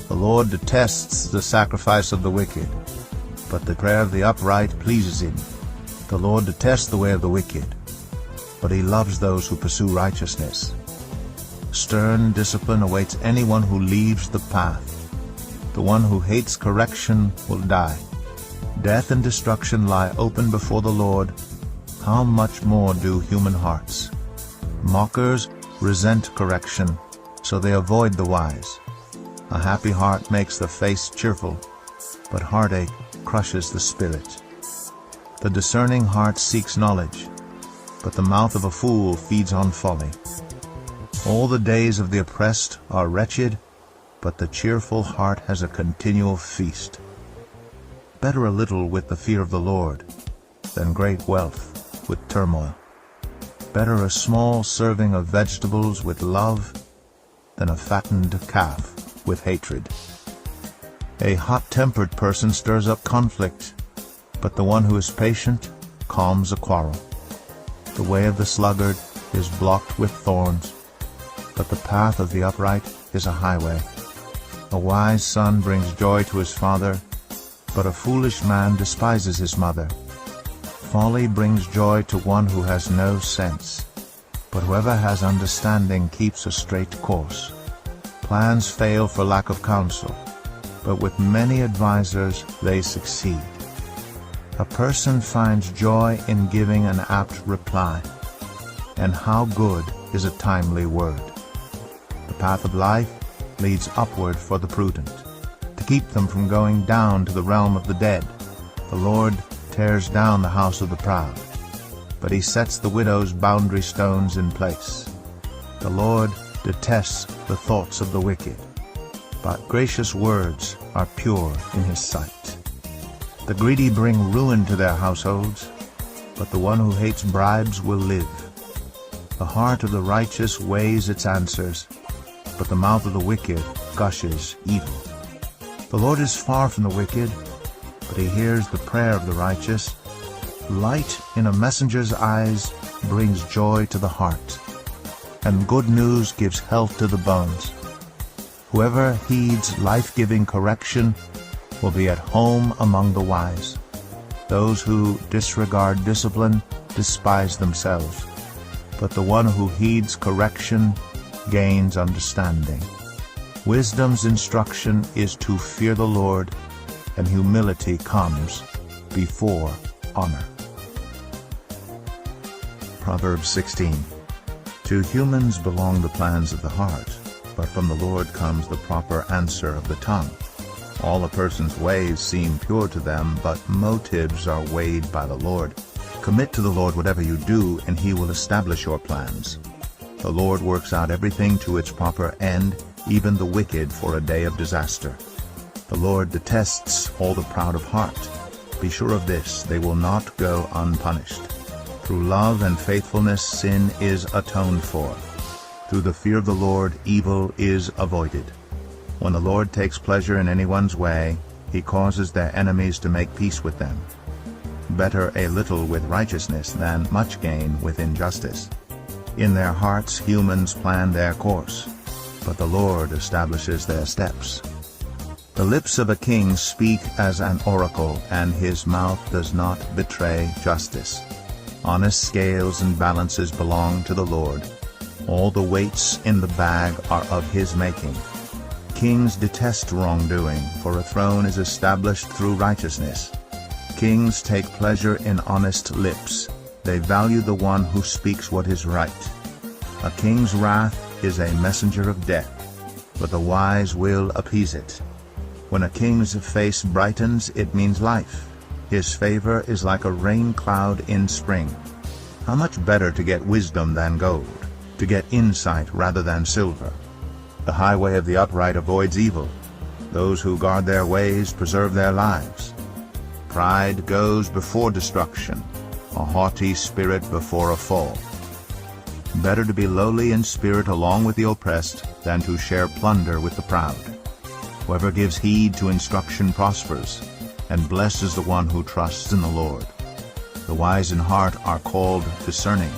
The Lord detests the sacrifice of the wicked, but the prayer of the upright pleases him. The Lord detests the way of the wicked, but he loves those who pursue righteousness. Stern discipline awaits anyone who leaves the path. The one who hates correction will die. Death and destruction lie open before the Lord. How much more do human hearts? Mockers resent correction, so they avoid the wise. A happy heart makes the face cheerful, but heartache crushes the spirit. The discerning heart seeks knowledge, but the mouth of a fool feeds on folly. All the days of the oppressed are wretched, but the cheerful heart has a continual feast. Better a little with the fear of the Lord than great wealth with turmoil. Better a small serving of vegetables with love than a fattened calf with hatred. A hot-tempered person stirs up conflict, but the one who is patient calms a quarrel. The way of the sluggard is blocked with thorns, but the path of the upright is a highway. A wise son brings joy to his father, but a foolish man despises his mother. Folly brings joy to one who has no sense, but whoever has understanding keeps a straight course. Plans fail for lack of counsel, but with many advisers they succeed. A person finds joy in giving an apt reply, and how good is a timely word. The path of life leads upward for the prudent, to keep them from going down to the realm of the dead. The Lord tears down the house of the proud, but he sets the widow's boundary stones in place. The Lord detests the thoughts of the wicked, but gracious words are pure in his sight. The greedy bring ruin to their households, but the one who hates bribes will live. The heart of the righteous weighs its answers, but the mouth of the wicked gushes evil. The Lord is far from the wicked, but he hears the prayer of the righteous. Light in a messenger's eyes brings joy to the heart, and good news gives health to the bones. Whoever heeds life-giving correction will be at home among the wise. Those who disregard discipline despise themselves, but the one who heeds correction gains understanding. Wisdom's instruction is to fear the Lord, and humility comes before honor. Proverbs 16. To humans belong the plans of the heart, but from the Lord comes the proper answer of the tongue. All a person's ways seem pure to them, but motives are weighed by the Lord. Commit to the Lord whatever you do, and he will establish your plans. The Lord works out everything to its proper end, even the wicked for a day of disaster. The Lord detests all the proud of heart. Be sure of this, they will not go unpunished. Through love and faithfulness sin is atoned for. Through the fear of the Lord evil is avoided. When the Lord takes pleasure in anyone's way, he causes their enemies to make peace with them. Better a little with righteousness than much gain with injustice. In their hearts humans plan their course, but the Lord establishes their steps. The lips of a king speak as an oracle, and his mouth does not betray justice. Honest scales and balances belong to the Lord. All the weights in the bag are of his making. Kings detest wrongdoing, for a throne is established through righteousness. Kings take pleasure in honest lips. They value the one who speaks what is right. A king's wrath is a messenger of death, but the wise will appease it. When a king's face brightens, it means life. His favor is like a rain cloud in spring. How much better to get wisdom than gold, to get insight rather than silver. The highway of the upright avoids evil. Those who guard their ways preserve their lives. Pride goes before destruction, a haughty spirit before a fall. Better to be lowly in spirit along with the oppressed than to share plunder with the proud. Whoever gives heed to instruction prospers, and blesses the one who trusts in the Lord. The wise in heart are called discerning,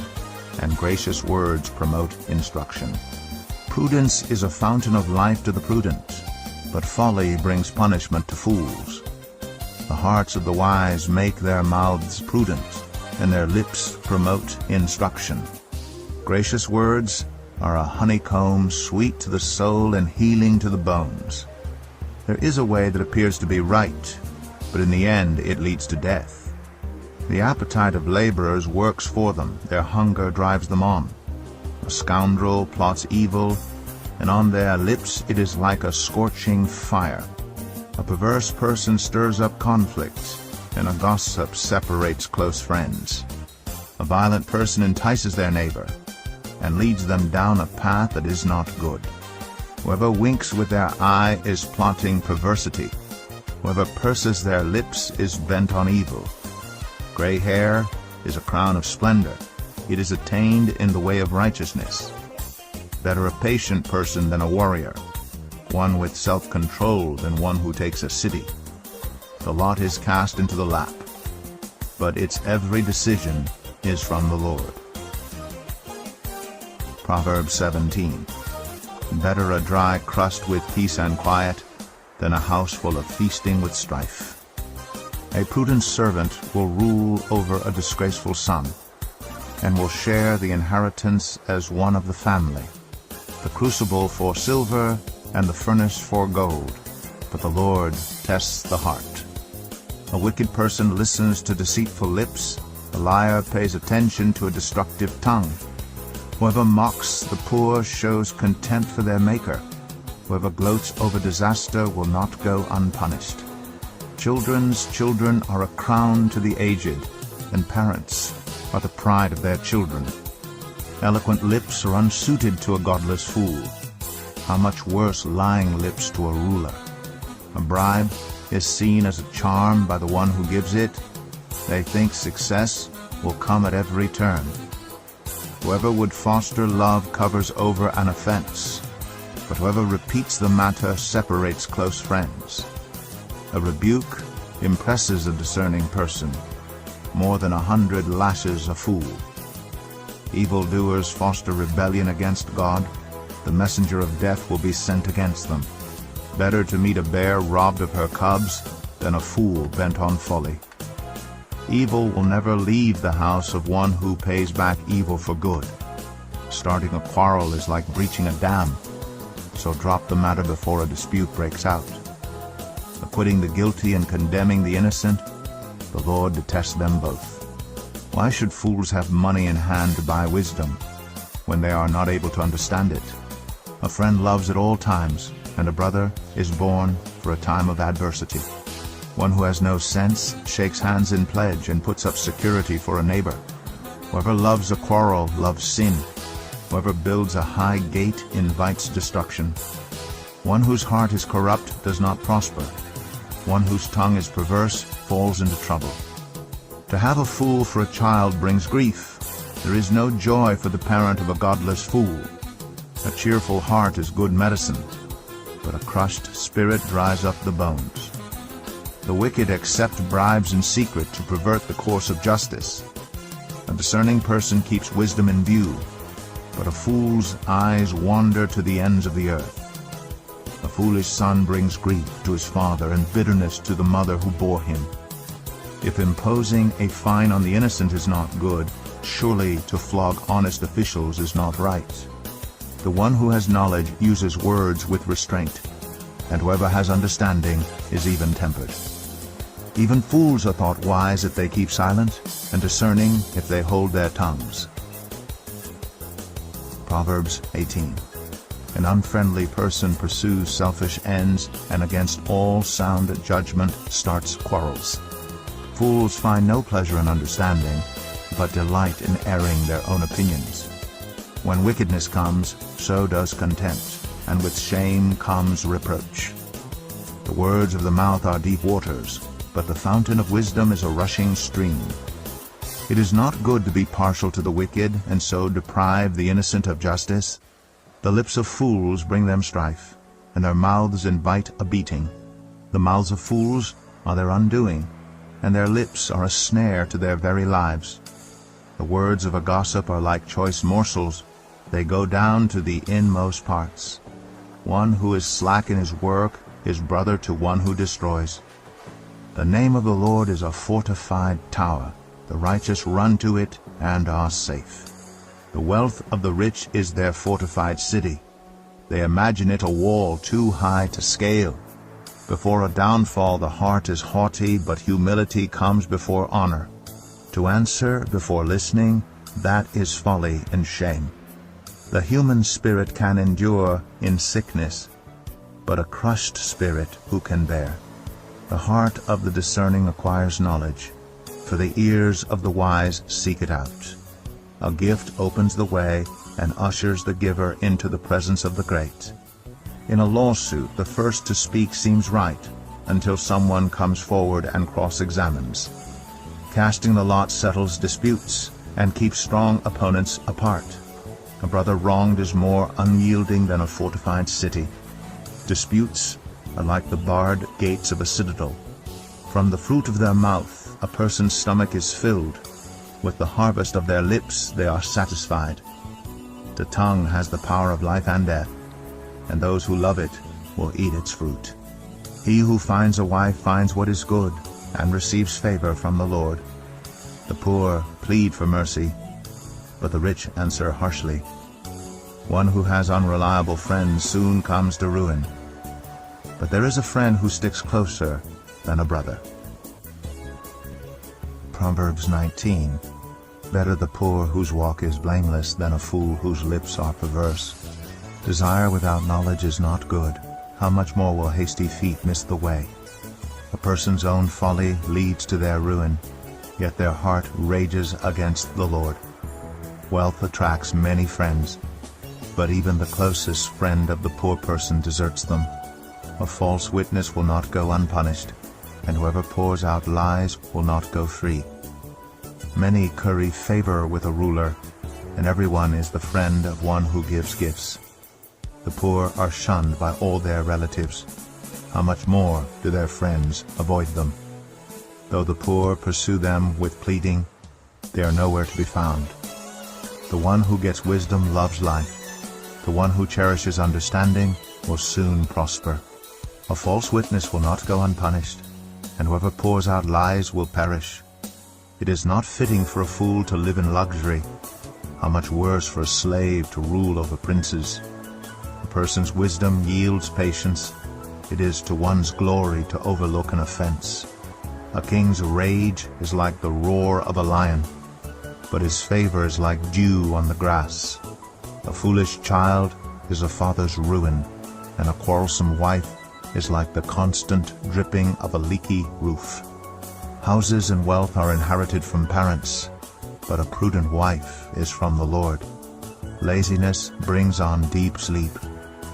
and gracious words promote instruction. Prudence is a fountain of life to the prudent, but folly brings punishment to fools. The hearts of the wise make their mouths prudent, and their lips promote instruction. Gracious words are a honeycomb, sweet to the soul and healing to the bones. There is a way that appears to be right, but in the end it leads to death. The appetite of laborers works for them, their hunger drives them on. A scoundrel plots evil, and on their lips it is like a scorching fire. A perverse person stirs up conflict, and a gossip separates close friends. A violent person entices their neighbor, and leads them down a path that is not good. Whoever winks with their eye is plotting perversity. Whoever purses their lips is bent on evil. Gray hair is a crown of splendor. It is attained in the way of righteousness. Better a patient person than a warrior, one with self-control than one who takes a city. The lot is cast into the lap, but its every decision is from the Lord. Proverbs 17. Better a dry crust with peace and quiet than a house full of feasting with strife. A prudent servant will rule over a disgraceful son, and will share the inheritance as one of the family. The crucible for silver and the furnace for gold, but the Lord tests the heart. A wicked person listens to deceitful lips. A liar pays attention to a destructive tongue. Whoever mocks the poor shows contempt for their Maker. Whoever gloats over disaster will not go unpunished. Children's children are a crown to the aged, and parents are the pride of their children. Eloquent lips are unsuited to a godless fool. How much worse lying lips to a ruler. A bribe is seen as a charm by the one who gives it. They think success will come at every turn. Whoever would foster love covers over an offense, but whoever repeats the matter separates close friends. A rebuke impresses a discerning person. More than 100 lashes a fool. Evildoers foster rebellion against God. The messenger of death will be sent against them. Better to meet a bear robbed of her cubs than a fool bent on folly. Evil will never leave the house of one who pays back evil for good. Starting a quarrel is like breaching a dam, so drop the matter before a dispute breaks out. Acquitting the guilty and condemning the innocent, the Lord detests them both. Why should fools have money in hand to buy wisdom, when they are not able to understand it? A friend loves at all times, and a brother is born for a time of adversity. One who has no sense shakes hands in pledge and puts up security for a neighbor. Whoever loves a quarrel loves sin. Whoever builds a high gate invites destruction. One whose heart is corrupt does not prosper. One whose tongue is perverse falls into trouble. To have a fool for a child brings grief. There is no joy for the parent of a godless fool. A cheerful heart is good medicine, but a crushed spirit dries up the bones. The wicked accept bribes in secret to pervert the course of justice. A discerning person keeps wisdom in view, but a fool's eyes wander to the ends of the earth. A foolish son brings grief to his father and bitterness to the mother who bore him. If imposing a fine on the innocent is not good, surely to flog honest officials is not right. The one who has knowledge uses words with restraint, and whoever has understanding is even-tempered. Even fools are thought wise if they keep silent, and discerning if they hold their tongues. Proverbs 18. An unfriendly person pursues selfish ends, and against all sound judgment starts quarrels. Fools find no pleasure in understanding, but delight in airing their own opinions. When wickedness comes, so does contempt, and with shame comes reproach. The words of the mouth are deep waters, but the fountain of wisdom is a rushing stream. It is not good to be partial to the wicked, and so deprive the innocent of justice. The lips of fools bring them strife, and their mouths invite a beating. The mouths of fools are their undoing, and their lips are a snare to their very lives. The words of a gossip are like choice morsels. They go down to the inmost parts. One who is slack in his work is brother to one who destroys. The name of the Lord is a fortified tower. The righteous run to it and are safe. The wealth of the rich is their fortified city. They imagine it a wall too high to scale. Before a downfall the heart is haughty, but humility comes before honor. To answer before listening, that is folly and shame. The human spirit can endure in sickness, but a crushed spirit who can bear? The heart of the discerning acquires knowledge, for the ears of the wise seek it out. A gift opens the way and ushers the giver into the presence of the great. In a lawsuit, the first to speak seems right, until someone comes forward and cross-examines. Casting the lot settles disputes, and keeps strong opponents apart. A brother wronged is more unyielding than a fortified city. Disputes are like the barred gates of a citadel. From the fruit of their mouth a person's stomach is filled. With the harvest of their lips they are satisfied. The tongue has the power of life and death, and those who love it will eat its fruit. He who finds a wife finds what is good, and receives favor from the Lord. The poor plead for mercy, but the rich answer harshly. One who has unreliable friends soon comes to ruin, but there is a friend who sticks closer than a brother. Proverbs 19. Better the poor whose walk is blameless than a fool whose lips are perverse. Desire without knowledge is not good. How much more will hasty feet miss the way? A person's own folly leads to their ruin, yet their heart rages against the Lord. Wealth attracts many friends, but even the closest friend of the poor person deserts them. A false witness will not go unpunished, and whoever pours out lies will not go free. Many curry favor with a ruler, and everyone is the friend of one who gives gifts. The poor are shunned by all their relatives. How much more do their friends avoid them? Though the poor pursue them with pleading, they are nowhere to be found. The one who gets wisdom loves life. The one who cherishes understanding will soon prosper. A false witness will not go unpunished, and whoever pours out lies will perish. It is not fitting for a fool to live in luxury. How much worse for a slave to rule over princes. A person's wisdom yields patience. It is to one's glory to overlook an offense. A king's rage is like the roar of a lion, but his favor is like dew on the grass. A foolish child is a father's ruin, and a quarrelsome wife is like the constant dripping of a leaky roof. Houses and wealth are inherited from parents, but a prudent wife is from the Lord. Laziness brings on deep sleep,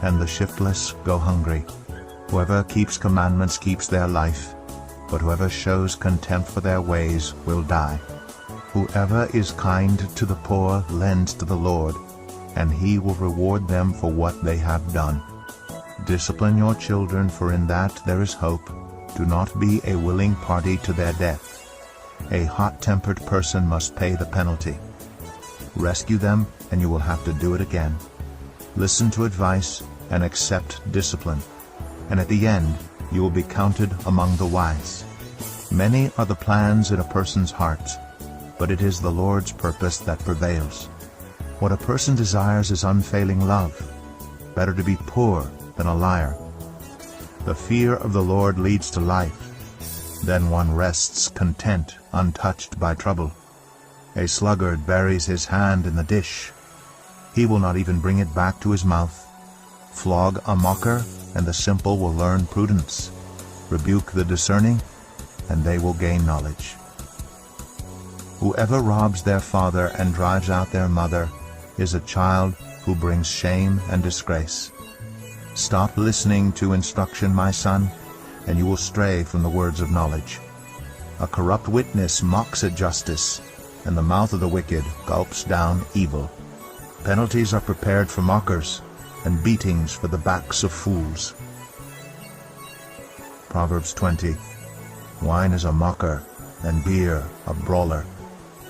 and the shiftless go hungry. Whoever keeps commandments keeps their life, but whoever shows contempt for their ways will die. Whoever is kind to the poor lends to the Lord, and he will reward them for what they have done. Discipline your children, for in that there is hope. Do not be a willing party to their death. A hot-tempered person must pay the penalty. Rescue them, and you will have to do it again. Listen to advice and accept discipline, and at the end you will be counted among the wise. Many are the plans in a person's heart, but it is the Lord's purpose that prevails. What a person desires is unfailing love. Better to be poor than a liar. The fear of the Lord leads to life. Then one rests content, untouched by trouble. A sluggard buries his hand in the dish. He will not even bring it back to his mouth. Flog a mocker, and the simple will learn prudence. Rebuke the discerning, and they will gain knowledge. Whoever robs their father and drives out their mother is a child who brings shame and disgrace. Stop listening to instruction, my son, and you will stray from the words of knowledge. A corrupt witness mocks at justice, and the mouth of the wicked gulps down evil. Penalties are prepared for mockers, and beatings for the backs of fools. Proverbs 20. Wine is a mocker, and beer a brawler.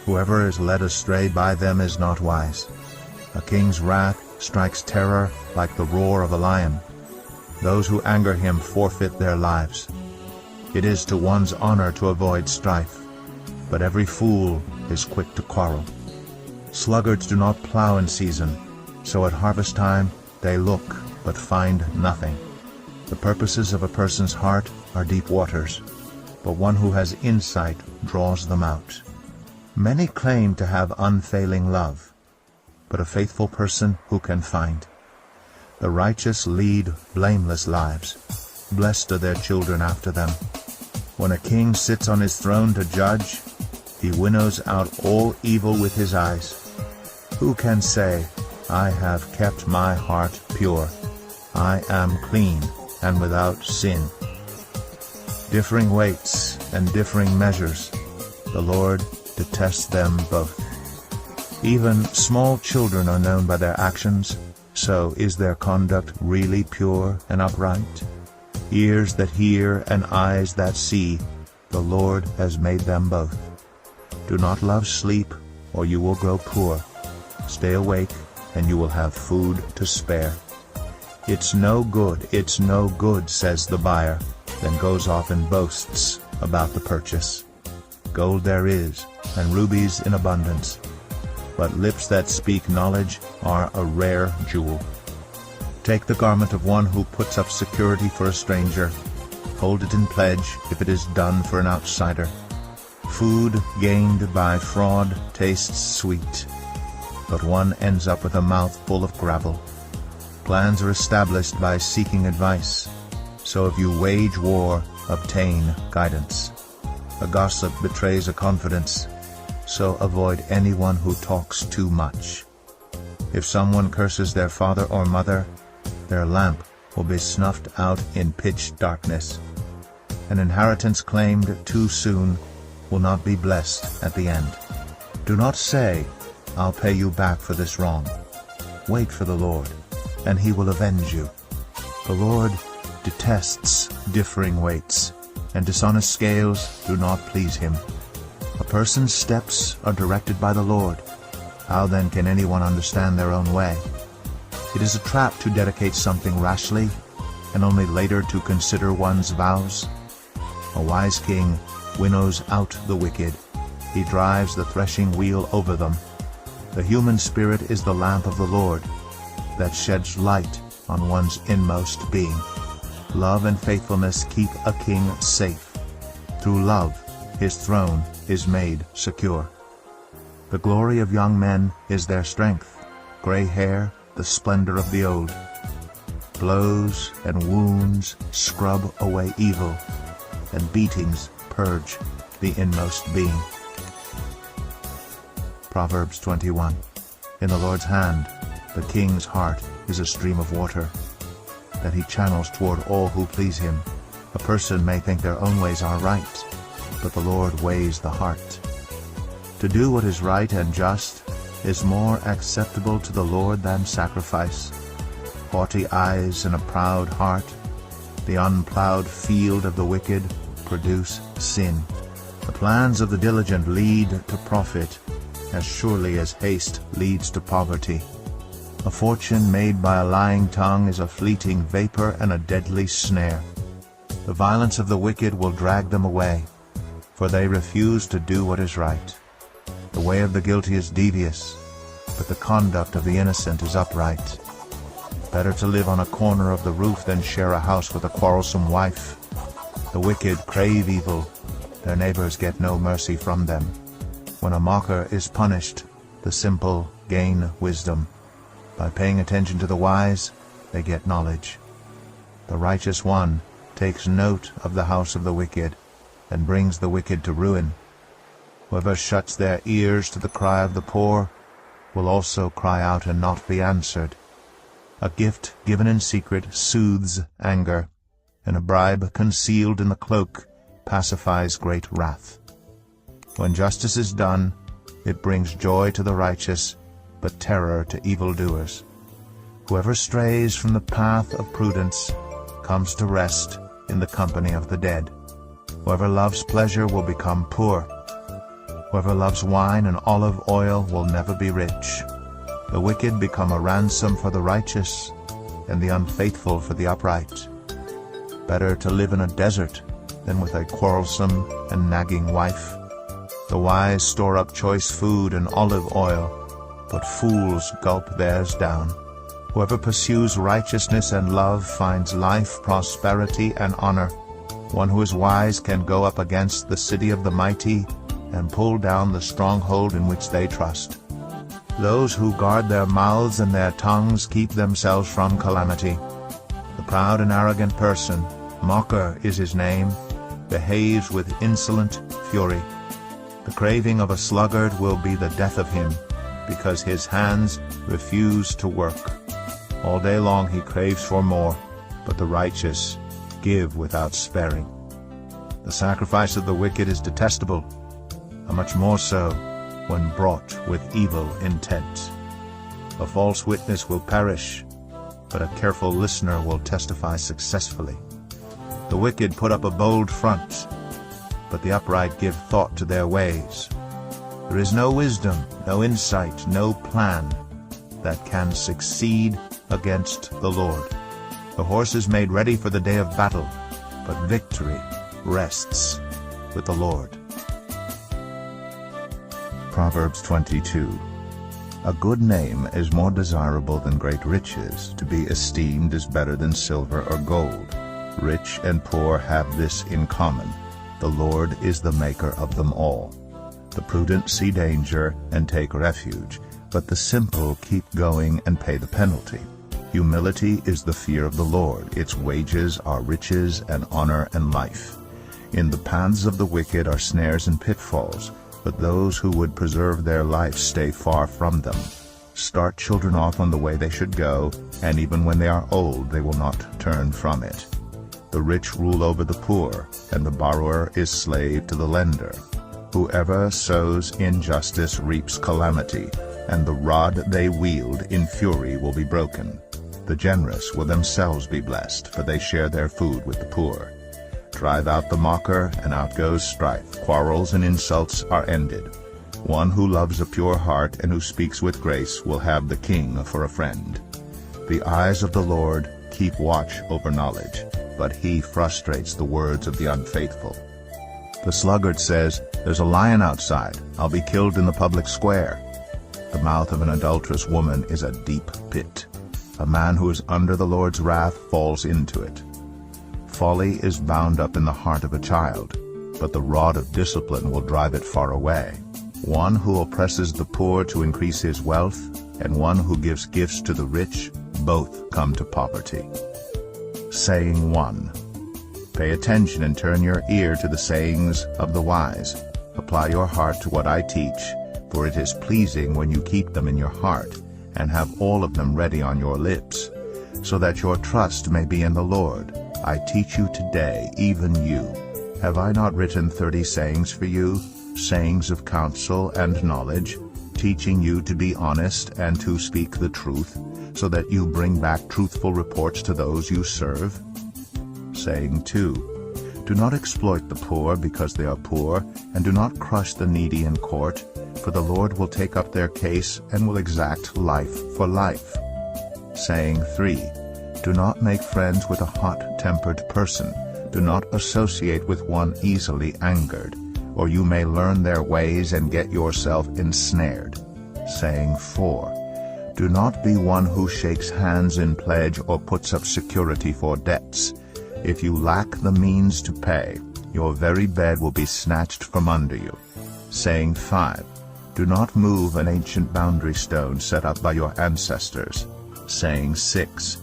Whoever is led astray by them is not wise. A king's wrath strikes terror like the roar of a lion. Those who anger him forfeit their lives. It is to one's honor to avoid strife, but every fool is quick to quarrel. Sluggards do not plow in season, so at harvest time they look but find nothing. The purposes of a person's heart are deep waters, but one who has insight draws them out. Many claim to have unfailing love, but a faithful person who can find? The righteous lead blameless lives. Blessed are their children after them. When a king sits on his throne to judge, he winnows out all evil with his eyes. Who can say, I have kept my heart pure, I am clean and without sin? Differing weights and differing measures, the Lord detests them both. Even small children are known by their actions, so is their conduct really pure and upright? Ears that hear and eyes that see, the Lord has made them both. Do not love sleep, or you will grow poor. Stay awake, and you will have food to spare. It's no good, says the buyer, then goes off and boasts about the purchase. Gold there is, and rubies in abundance, but lips that speak knowledge are a rare jewel. Take the garment of one who puts up security for a stranger. Hold it in pledge if it is done for an outsider. Food gained by fraud tastes sweet, but one ends up with a mouth full of gravel. Plans are established by seeking advice, so if you wage war, obtain guidance. A gossip betrays a confidence, so avoid anyone who talks too much. If someone curses their father or mother, their lamp will be snuffed out in pitch darkness. An inheritance claimed too soon will not be blessed at the end. Do not say, I'll pay you back for this wrong. Wait for the Lord, and he will avenge you. The Lord detests differing weights, and dishonest scales do not please him. A person's steps are directed by the Lord. How then can anyone understand their own way? It is a trap to dedicate something rashly, and only later to consider one's vows. A wise king winnows out the wicked. He drives the threshing wheel over them. The human spirit is the lamp of the Lord, that sheds light on one's inmost being. Love and faithfulness keep a king safe. Through love, his throne is made secure. The glory of young men is their strength, gray hair the splendor of the old. Blows and wounds scrub away evil, and beatings purge the inmost being. Proverbs 21. In the Lord's hand, the king's heart is a stream of water, that he channels toward all who please him. A person may think their own ways are right, but the Lord weighs the heart. To do what is right and just is more acceptable to the Lord than sacrifice. Haughty eyes and a proud heart, the unplowed field of the wicked, produce sin. The plans of the diligent lead to profit, as surely as haste leads to poverty. A fortune made by a lying tongue is a fleeting vapor and a deadly snare. The violence of the wicked will drag them away, for they refuse to do what is right. The way of the guilty is devious, but the conduct of the innocent is upright. Better to live on a corner of the roof than share a house with a quarrelsome wife. The wicked crave evil, their neighbors get no mercy from them. When a mocker is punished, the simple gain wisdom. By paying attention to the wise, they get knowledge. The righteous one takes note of the house of the wicked, and brings the wicked to ruin. Whoever shuts their ears to the cry of the poor will also cry out and not be answered. A gift given in secret soothes anger, and a bribe concealed in the cloak pacifies great wrath. When justice is done, it brings joy to the righteous, but terror to evildoers. Whoever strays from the path of prudence comes to rest in the company of the dead. Whoever loves pleasure will become poor. Whoever loves wine and olive oil will never be rich. The wicked become a ransom for the righteous, and the unfaithful for the upright. Better to live in a desert than with a quarrelsome and nagging wife. The wise store up choice food and olive oil, but fools gulp theirs down. Whoever pursues righteousness and love finds life, prosperity, and honor. One who is wise can go up against the city of the mighty and pull down the stronghold in which they trust. Those who guard their mouths and their tongues keep themselves from calamity. The proud and arrogant person, mocker is his name, behaves with insolent fury. The craving of a sluggard will be the death of him, because his hands refuse to work. All day long he craves for more, but the righteous give without sparing. The sacrifice of the wicked is detestable, how much more so when brought with evil intent. A false witness will perish, but a careful listener will testify successfully. The wicked put up a bold front, but the upright give thought to their ways. There is no wisdom, no insight, no plan that can succeed against the Lord. The horse is made ready for the day of battle, but victory rests with the Lord. Proverbs 22. A good name is more desirable than great riches. To be esteemed is better than silver or gold. Rich and poor have this in common: the Lord is the maker of them all. The prudent see danger and take refuge, but the simple keep going and pay the penalty. Humility is the fear of the Lord. Its wages are riches and honor and life. In the paths of the wicked are snares and pitfalls, but those who would preserve their life stay far from them. Start children off on the way they should go, and even when they are old they will not turn from it. The rich rule over the poor, and the borrower is slave to the lender. Whoever sows injustice reaps calamity, and the rod they wield in fury will be broken. The generous will themselves be blessed, for they share their food with the poor. Drive out the mocker, and out goes strife. Quarrels and insults are ended. One who loves a pure heart and who speaks with grace will have the king for a friend. The eyes of the Lord keep watch over knowledge, but he frustrates the words of the unfaithful. The sluggard says, "There's a lion outside. I'll be killed in the public square." The mouth of an adulterous woman is a deep pit. A man who is under the Lord's wrath falls into it. Folly is bound up in the heart of a child, but the rod of discipline will drive it far away. One who oppresses the poor to increase his wealth, and one who gives gifts to the rich, both come to poverty. Saying 1. Pay attention and turn your ear to the sayings of the wise. Apply your heart to what I teach, for it is pleasing when you keep them in your heart, and have all of them ready on your lips, so that your trust may be in the Lord. I teach you today, even you. Have I not written 30 sayings for you, sayings of counsel and knowledge, teaching you to be honest and to speak the truth, so that you bring back truthful reports to those you serve? Saying 2. Do not exploit the poor because they are poor, and do not crush the needy in court, for the Lord will take up their case and will exact life for life. Saying 3. Do not make friends with a hot-tempered person. Do not associate with one easily angered, or you may learn their ways and get yourself ensnared. Saying 4. Do not be one who shakes hands in pledge or puts up security for debts. If you lack the means to pay, your very bed will be snatched from under you. Saying 5. Do not move an ancient boundary stone set up by your ancestors. Saying 6.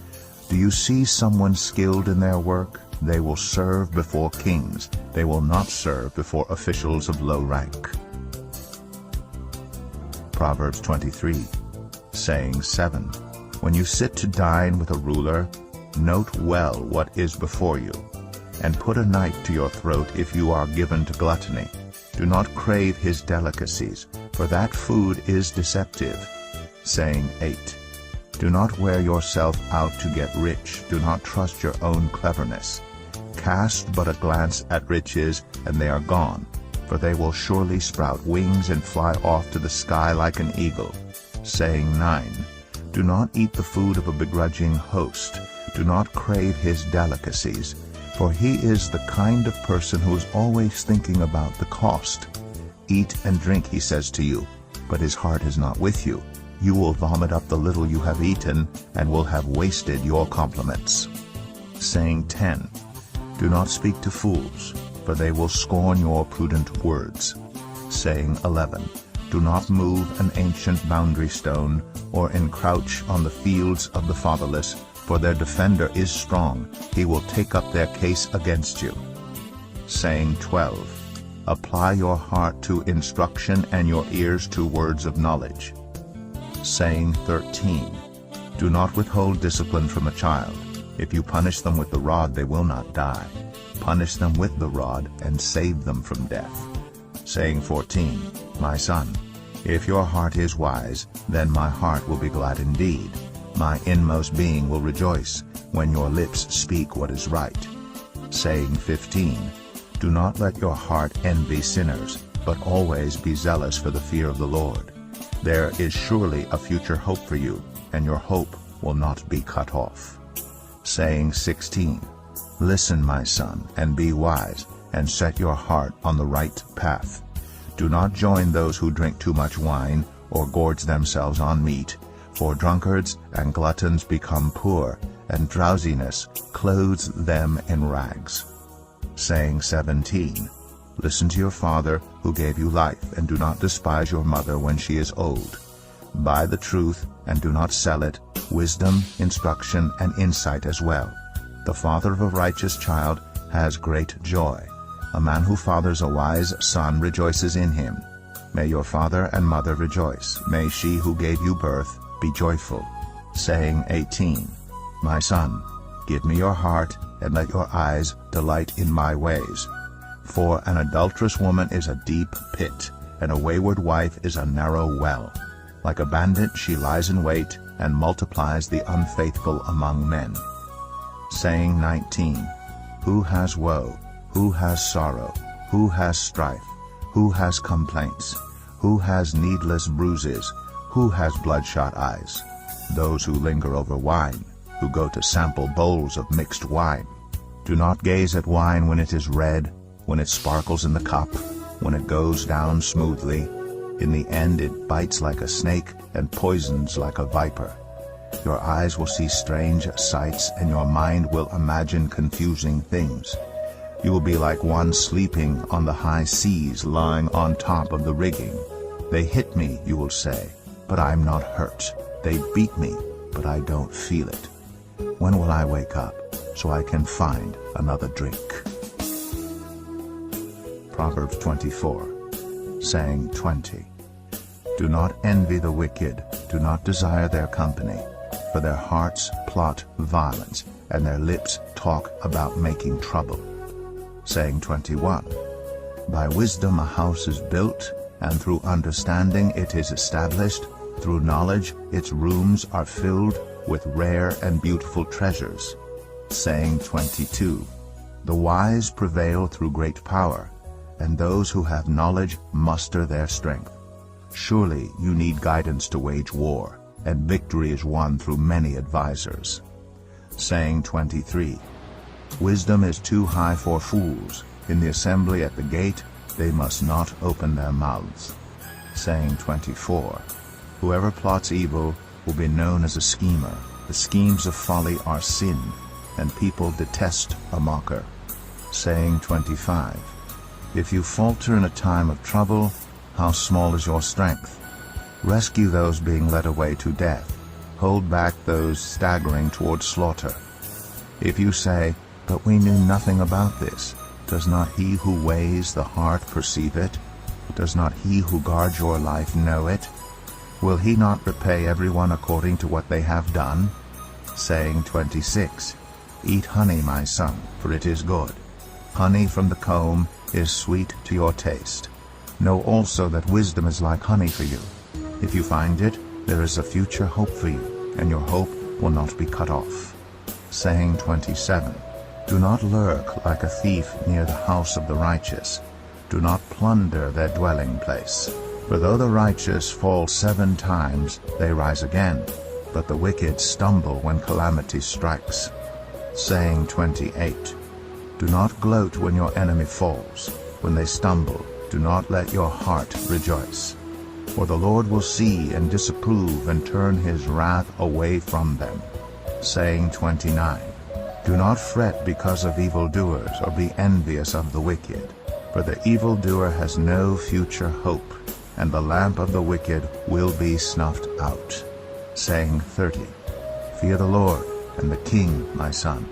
Do you see someone skilled in their work? They will serve before kings. They will not serve before officials of low rank. Proverbs 23. Saying 7. When you sit to dine with a ruler, note well what is before you, and put a knife to your throat if you are given to gluttony. Do not crave his delicacies, for that food is deceptive. Saying 8. Do not wear yourself out to get rich. Do not trust your own cleverness. Cast but a glance at riches, and they are gone, for they will surely sprout wings and fly off to the sky like an eagle. Saying 9. Do not eat the food of a begrudging host. Do not crave his delicacies, for he is the kind of person who is always thinking about the cost. Eat and drink, he says to you, but his heart is not with you. You will vomit up the little you have eaten, and will have wasted your compliments. Saying 10. Do not speak to fools, for they will scorn your prudent words. Saying 11. Do not move an ancient boundary stone, or encroach on the fields of the fatherless, for their defender is strong. He will take up their case against you. Saying 12. Apply your heart to instruction and your ears to words of knowledge. Saying 13. Do not withhold discipline from a child. If you punish them with the rod, they will not die. Punish them with the rod and save them from death. Saying 14. My son, if your heart is wise, then my heart will be glad indeed. My inmost being will rejoice when your lips speak what is right. Saying 15. Do not let your heart envy sinners, but always be zealous for the fear of the Lord. There is surely a future hope for you, and your hope will not be cut off. Saying 16. Listen, my son, and be wise, and set your heart on the right path. Do not join those who drink too much wine, or gorge themselves on meat, for drunkards and gluttons become poor, and drowsiness clothes them in rags. Saying 17. Listen to your father who gave you life, and do not despise your mother when she is old. Buy the truth and do not sell it, wisdom, instruction, and insight as well. The father of a righteous child has great joy. A man who fathers a wise son rejoices in him. May your father and mother rejoice. May she who gave you birth be joyful. Saying 18. My son, give me your heart, and let your eyes delight in my ways. For an adulterous woman is a deep pit, and a wayward wife is a narrow well. Like a bandit she lies in wait, and multiplies the unfaithful among men. Saying 19. Who has woe? Who has sorrow? Who has strife? Who has complaints? Who has needless bruises? Who has bloodshot eyes? Those who linger over wine, who go to sample bowls of mixed wine. Do not gaze at wine when it is red, when it sparkles in the cup, when it goes down smoothly. In the end it bites like a snake and poisons like a viper. Your eyes will see strange sights, and your mind will imagine confusing things. You will be like one sleeping on the high seas, lying on top of the rigging. They hit me, you will say, but I am not hurt. They beat me, but I don't feel it. When will I wake up so I can find another drink? Proverbs 24, saying 20. Do not envy the wicked, do not desire their company, for their hearts plot violence, and their lips talk about making trouble. Saying 21. By wisdom a house is built, and through understanding it is established. Through knowledge its rooms are filled with rare and beautiful treasures. Saying 22. The wise prevail through great power, and those who have knowledge muster their strength. Surely you need guidance to wage war, and victory is won through many advisers. Saying 23. Wisdom is too high for fools. In the assembly at the gate they must not open their mouths. Saying 24. Whoever plots evil will be known as a schemer. The schemes of folly are sin, and people detest a mocker. Saying 25. If you falter in a time of trouble, how small is your strength? Rescue those being led away to death. Hold back those staggering toward slaughter. If you say, but we knew nothing about this, does not he who weighs the heart perceive it? Does not he who guards your life know it? Will he not repay everyone according to what they have done? Saying 26. Eat honey, my son, for it is good. Honey from the comb is sweet to your taste. Know also that wisdom is like honey for you. If you find it, there is a future hope for you, and your hope will not be cut off. Saying 27. Do not lurk like a thief near the house of the righteous. Do not plunder their dwelling place. For though the righteous fall 7 times, they rise again, but the wicked stumble when calamity strikes. Saying 28. Do not gloat when your enemy falls. When they stumble, do not let your heart rejoice. For the Lord will see and disapprove and turn his wrath away from them. Saying 29. Do not fret because of evildoers, or be envious of the wicked. For the evildoer has no future hope, and the lamp of the wicked will be snuffed out. Saying 30. Fear the Lord and the King, my son,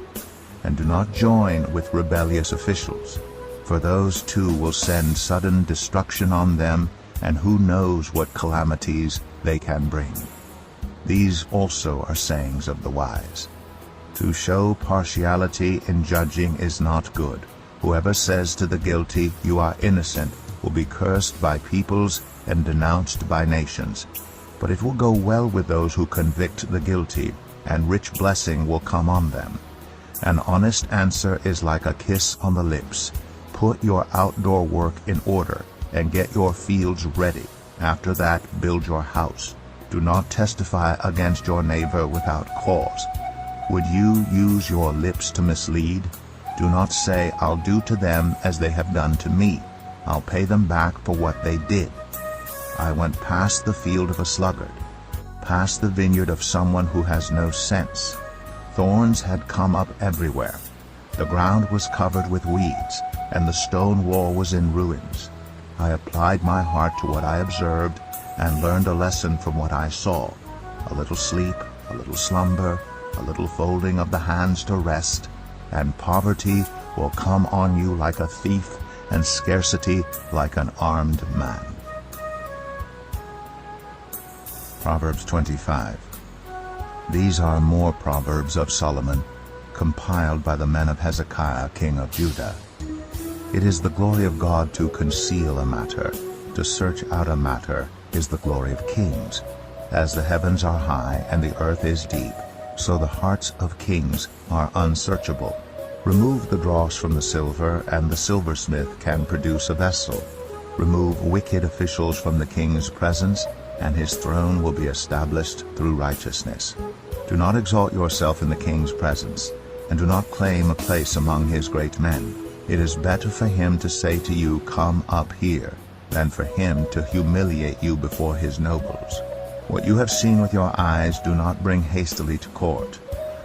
and do not join with rebellious officials, for those too will send sudden destruction on them, and who knows what calamities they can bring. These also are sayings of the wise. To show partiality in judging is not good. Whoever says to the guilty, you are innocent, will be cursed by peoples and denounced by nations. But it will go well with those who convict the guilty, and rich blessing will come on them. An honest answer is like a kiss on the lips. Put your outdoor work in order, and get your fields ready. After that, build your house. Do not testify against your neighbor without cause. Would you use your lips to mislead? Do not say, I'll do to them as they have done to me. I'll pay them back for what they did. I went past the field of a sluggard, past the vineyard of someone who has no sense. Thorns had come up everywhere. The ground was covered with weeds, and the stone wall was in ruins. I applied my heart to what I observed, and learned a lesson from what I saw. A little sleep, a little slumber, a little folding of the hands to rest, and poverty will come on you like a thief, and scarcity like an armed man. Proverbs 25. These are more Proverbs of Solomon, compiled by the men of Hezekiah, king of Judah. It is the glory of God to conceal a matter. To search out a matter is the glory of kings. As the heavens are high and the earth is deep, so the hearts of kings are unsearchable. Remove the dross from the silver, and the silversmith can produce a vessel. Remove wicked officials from the king's presence, and his throne will be established through righteousness. Do not exalt yourself in the king's presence, and do not claim a place among his great men. It is better for him to say to you, come up here, than for him to humiliate you before his nobles. What you have seen with your eyes do not bring hastily to court.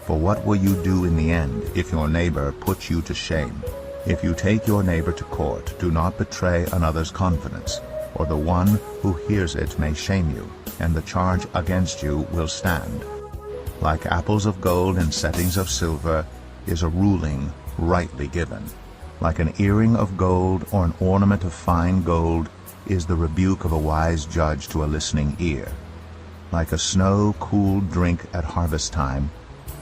For what will you do in the end if your neighbor puts you to shame? If you take your neighbor to court, do not betray another's confidence, or the one who hears it may shame you, and the charge against you will stand. Like apples of gold in settings of silver is a ruling rightly given. Like an earring of gold or an ornament of fine gold is the rebuke of a wise judge to a listening ear. Like a snow-cooled drink at harvest time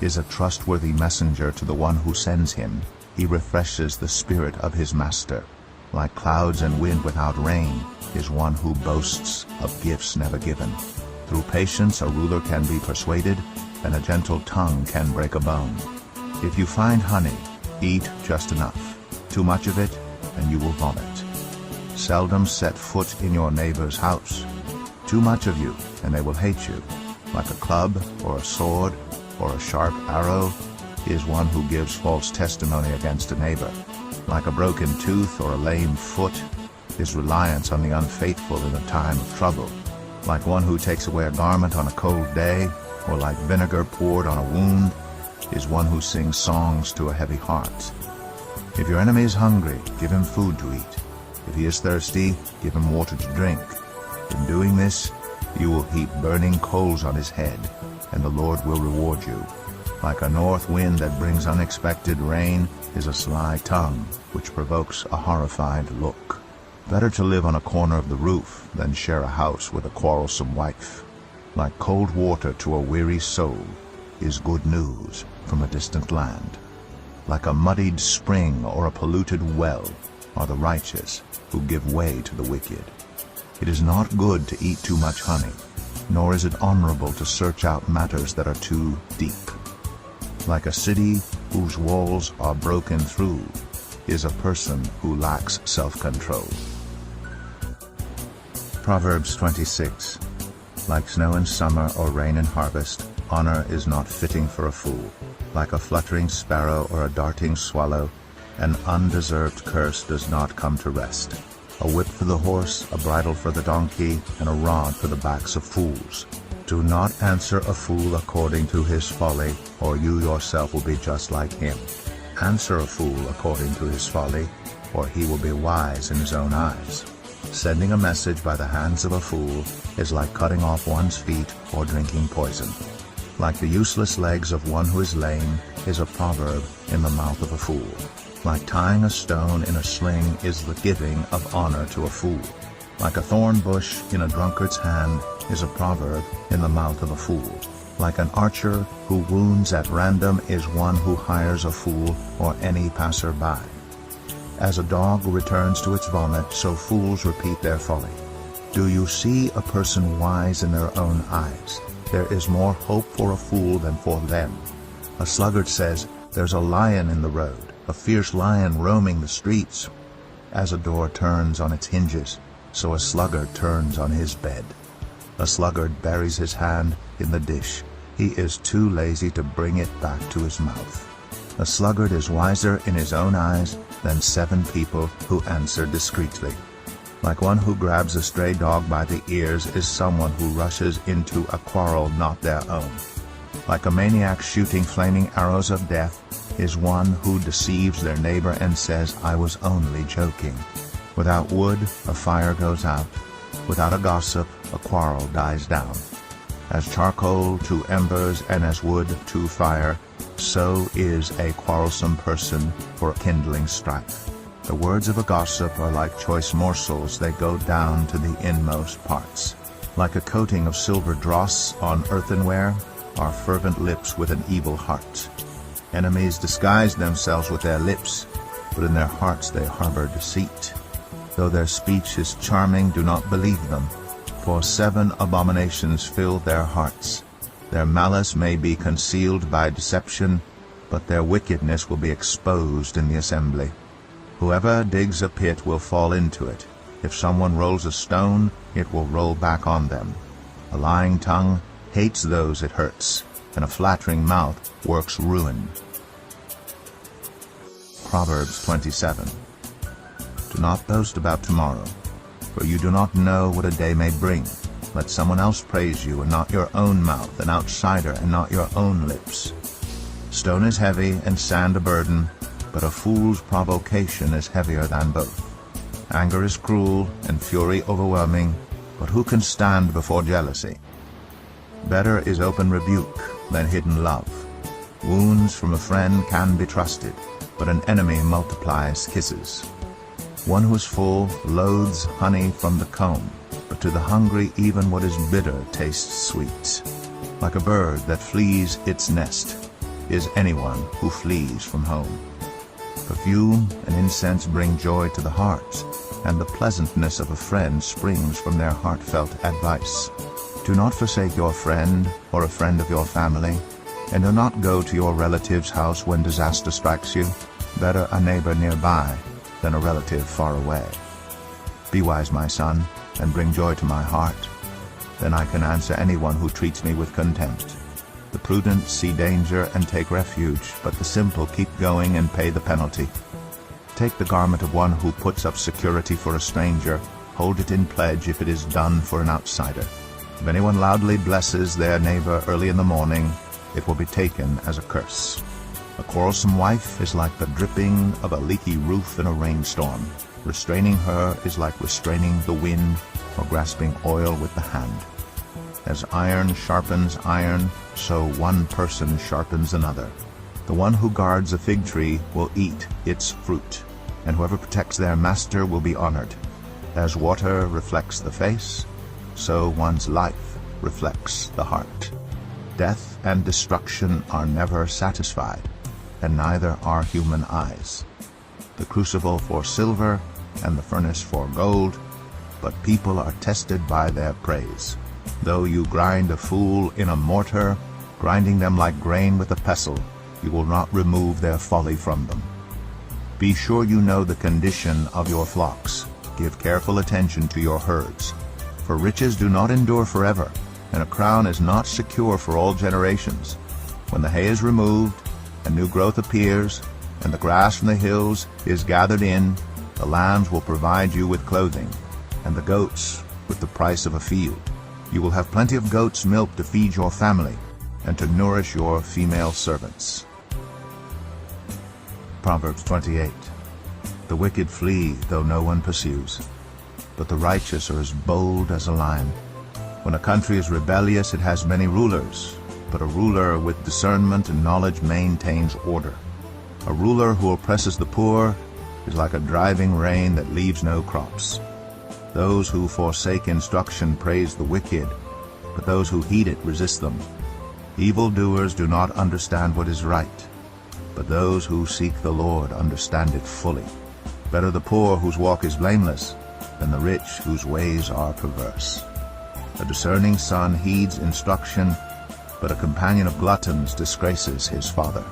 is a trustworthy messenger to the one who sends him. He refreshes the spirit of his master. Like clouds and wind without rain is one who boasts of gifts never given. Through patience a ruler can be persuaded, and a gentle tongue can break a bone. If you find honey, eat just enough. Too much of it, and you will vomit. Seldom set foot in your neighbor's house. Too much of you, and they will hate you. Like a club or a sword or a sharp arrow is one who gives false testimony against a neighbor. Like a broken tooth or a lame foot is reliance on the unfaithful in a time of trouble. Like one who takes away a garment on a cold day, or like vinegar poured on a wound, is one who sings songs to a heavy heart. If your enemy is hungry, give him food to eat. If he is thirsty, give him water to drink. In doing this, you will heap burning coals on his head, and the Lord will reward you. Like a north wind that brings unexpected rain is a sly tongue, which provokes a horrified look. Better to live on a corner of the roof than share a house with a quarrelsome wife. Like cold water to a weary soul is good news from a distant land. Like a muddied spring or a polluted well are the righteous who give way to the wicked. It is not good to eat too much honey, nor is it honorable to search out matters that are too deep. Like a city whose walls are broken through is a person who lacks self-control. Proverbs 26. Like snow in summer or rain in harvest, honor is not fitting for a fool. Like a fluttering sparrow or a darting swallow, an undeserved curse does not come to rest. A whip for the horse, a bridle for the donkey, and a rod for the backs of fools. Do not answer a fool according to his folly, or you yourself will be just like him. Answer a fool according to his folly, or he will be wise in his own eyes. Sending a message by the hands of a fool is like cutting off one's feet or drinking poison. Like the useless legs of one who is lame is a proverb in the mouth of a fool. Like tying a stone in a sling is the giving of honor to a fool. Like a thorn bush in a drunkard's hand is a proverb in the mouth of a fool. Like an archer who wounds at random is one who hires a fool or any passer-by. As a dog returns to its vomit, so fools repeat their folly. Do you see a person wise in their own eyes? There is more hope for a fool than for them. A sluggard says, "There's a lion in the road, a fierce lion roaming the streets." As a door turns on its hinges, so a sluggard turns on his bed. A sluggard buries his hand in the dish. He is too lazy to bring it back to his mouth. A sluggard is wiser in his own eyes than 7 people who answer discreetly. Like one who grabs a stray dog by the ears is someone who rushes into a quarrel not their own. Like a maniac shooting flaming arrows of death is one who deceives their neighbor and says, "I was only joking." Without wood, a fire goes out. Without a gossip, a quarrel dies down. As charcoal to embers and as wood to fire, so is a quarrelsome person for kindling strife. The words of a gossip are like choice morsels, they go down to the inmost parts. Like a coating of silver dross on earthenware are fervent lips with an evil heart. Enemies disguise themselves with their lips, but in their hearts they harbor deceit. Though their speech is charming, do not believe them, for 7 abominations fill their hearts. Their malice may be concealed by deception, but their wickedness will be exposed in the assembly. Whoever digs a pit will fall into it. If someone rolls a stone, it will roll back on them. A lying tongue hates those it hurts, and a flattering mouth works ruin. Proverbs 27. Do not boast about tomorrow, for you do not know what a day may bring. Let someone else praise you, and not your own mouth, an outsider, and not your own lips. Stone is heavy, and sand a burden, but a fool's provocation is heavier than both. Anger is cruel, and fury overwhelming, but who can stand before jealousy? Better is open rebuke than hidden love. Wounds from a friend can be trusted, but an enemy multiplies kisses. One who is full loathes honey from the comb, but to the hungry even what is bitter tastes sweet. Like a bird that flees its nest is anyone who flees from home. Perfume and incense bring joy to the heart, and the pleasantness of a friend springs from their heartfelt advice. Do not forsake your friend or a friend of your family, and do not go to your relative's house when disaster strikes you. Better a neighbor nearby than a relative far away. Be wise, my son, and bring joy to my heart. Then I can answer anyone who treats me with contempt. The prudent see danger and take refuge, but the simple keep going and pay the penalty. Take the garment of one who puts up security for a stranger. Hold it in pledge if it is done for an outsider. If anyone loudly blesses their neighbor early in the morning, it will be taken as a curse. A quarrelsome wife is like the dripping of a leaky roof in a rainstorm. Restraining her is like restraining the wind or grasping oil with the hand. As iron sharpens iron, so one person sharpens another. The one who guards a fig tree will eat its fruit, and whoever protects their master will be honored. As water reflects the face, so one's life reflects the heart. Death and destruction are never satisfied, and neither are human eyes. The crucible for silver and the furnace for gold, but people are tested by their praise. Though you grind a fool in a mortar, grinding them like grain with a pestle, you will not remove their folly from them. Be sure you know the condition of your flocks. Give careful attention to your herds. For riches do not endure forever, and a crown is not secure for all generations. When the hay is removed, and new growth appears, and the grass from the hills is gathered in, the lambs will provide you with clothing, and the goats with the price of a field. You will have plenty of goat's milk to feed your family, and to nourish your female servants. Proverbs 28. The wicked flee, though no one pursues, but the righteous are as bold as a lion. When a country is rebellious, it has many rulers, but a ruler with discernment and knowledge maintains order. A ruler who oppresses the poor is like a driving rain that leaves no crops. Those who forsake instruction praise the wicked, but those who heed it resist them. Evildoers do not understand what is right, but those who seek the Lord understand it fully. Better the poor whose walk is blameless than the rich whose ways are perverse. A discerning son heeds instruction, but a companion of gluttons disgraces his father.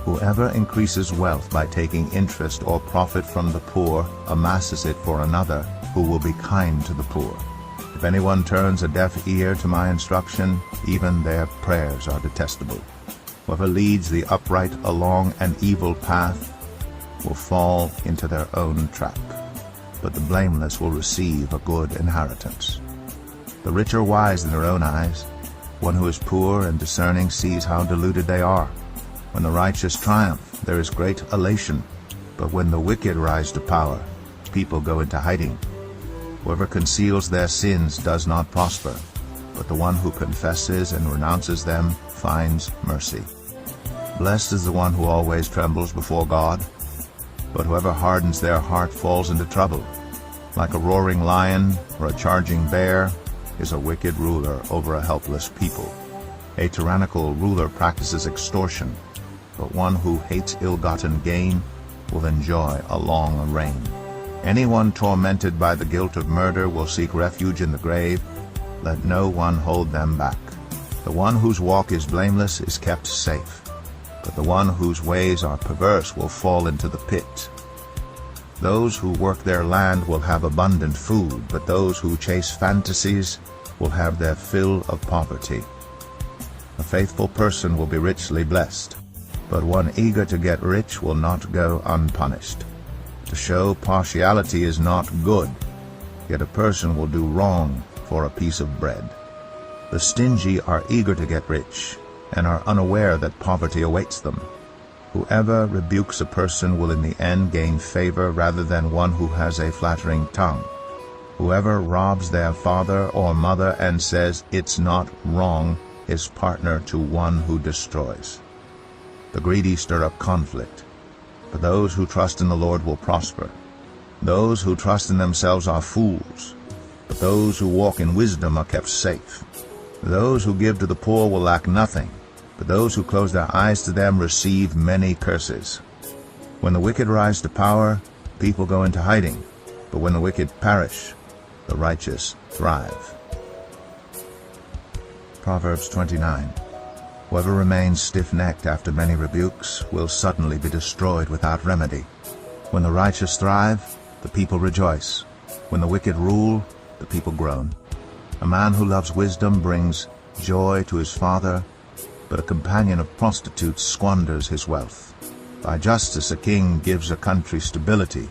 Whoever increases wealth by taking interest or profit from the poor amasses it for another who will be kind to the poor. If anyone turns a deaf ear to my instruction, even their prayers are detestable. Whoever leads the upright along an evil path will fall into their own trap, but the blameless will receive a good inheritance. The rich are wise in their own eyes. One who is poor and discerning sees how deluded they are. When the righteous triumph, there is great elation, but when the wicked rise to power, people go into hiding. Whoever conceals their sins does not prosper, but the one who confesses and renounces them finds mercy. Blessed is the one who always trembles before God, but whoever hardens their heart falls into trouble. Like a roaring lion or a charging bear is a wicked ruler over a helpless people. A tyrannical ruler practices extortion, but one who hates ill-gotten gain will enjoy a long reign. Anyone tormented by the guilt of murder will seek refuge in the grave. Let no one hold them back. The one whose walk is blameless is kept safe, but the one whose ways are perverse will fall into the pit. Those who work their land will have abundant food, but those who chase fantasies will have their fill of poverty. A faithful person will be richly blessed, but one eager to get rich will not go unpunished. To show partiality is not good, yet a person will do wrong for a piece of bread. The stingy are eager to get rich, and are unaware that poverty awaits them. Whoever rebukes a person will in the end gain favor rather than one who has a flattering tongue. Whoever robs their father or mother and says, "It's not wrong," is partner to one who destroys. The greedy stir up conflict, but those who trust in the Lord will prosper. Those who trust in themselves are fools, but those who walk in wisdom are kept safe. Those who give to the poor will lack nothing, but those who close their eyes to them receive many curses. When the wicked rise to power, people go into hiding, but when the wicked perish, the righteous thrive. Proverbs 29. Whoever remains stiff-necked after many rebukes will suddenly be destroyed without remedy. When the righteous thrive, the people rejoice. When the wicked rule, the people groan. A man who loves wisdom brings joy to his father, but a companion of prostitutes squanders his wealth. By justice a king gives a country stability,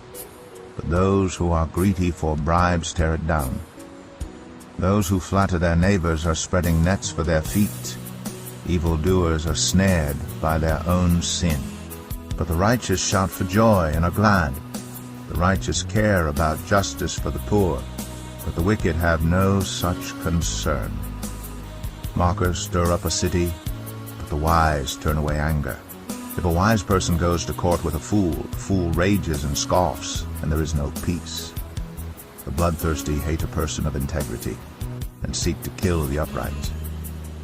but those who are greedy for bribes tear it down. Those who flatter their neighbors are spreading nets for their feet. Evildoers are snared by their own sin. But the righteous shout for joy and are glad. The righteous care about justice for the poor, but the wicked have no such concern. Mockers stir up a city, but the wise turn away anger. If a wise person goes to court with the fool rages and scoffs, and there is no peace. The bloodthirsty hate a person of integrity, and seek to kill the upright.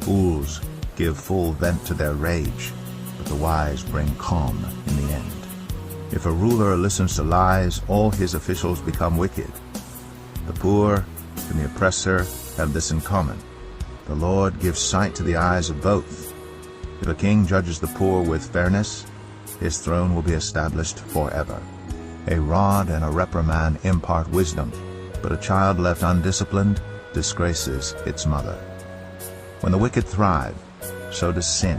Fools give full vent to their rage, but the wise bring calm in the end. If a ruler listens to lies, all his officials become wicked. The poor and the oppressor have this in common. The Lord gives sight to the eyes of both. If a king judges the poor with fairness, his throne will be established forever. A rod and a reprimand impart wisdom, but a child left undisciplined disgraces its mother. When the wicked thrive, so does sin,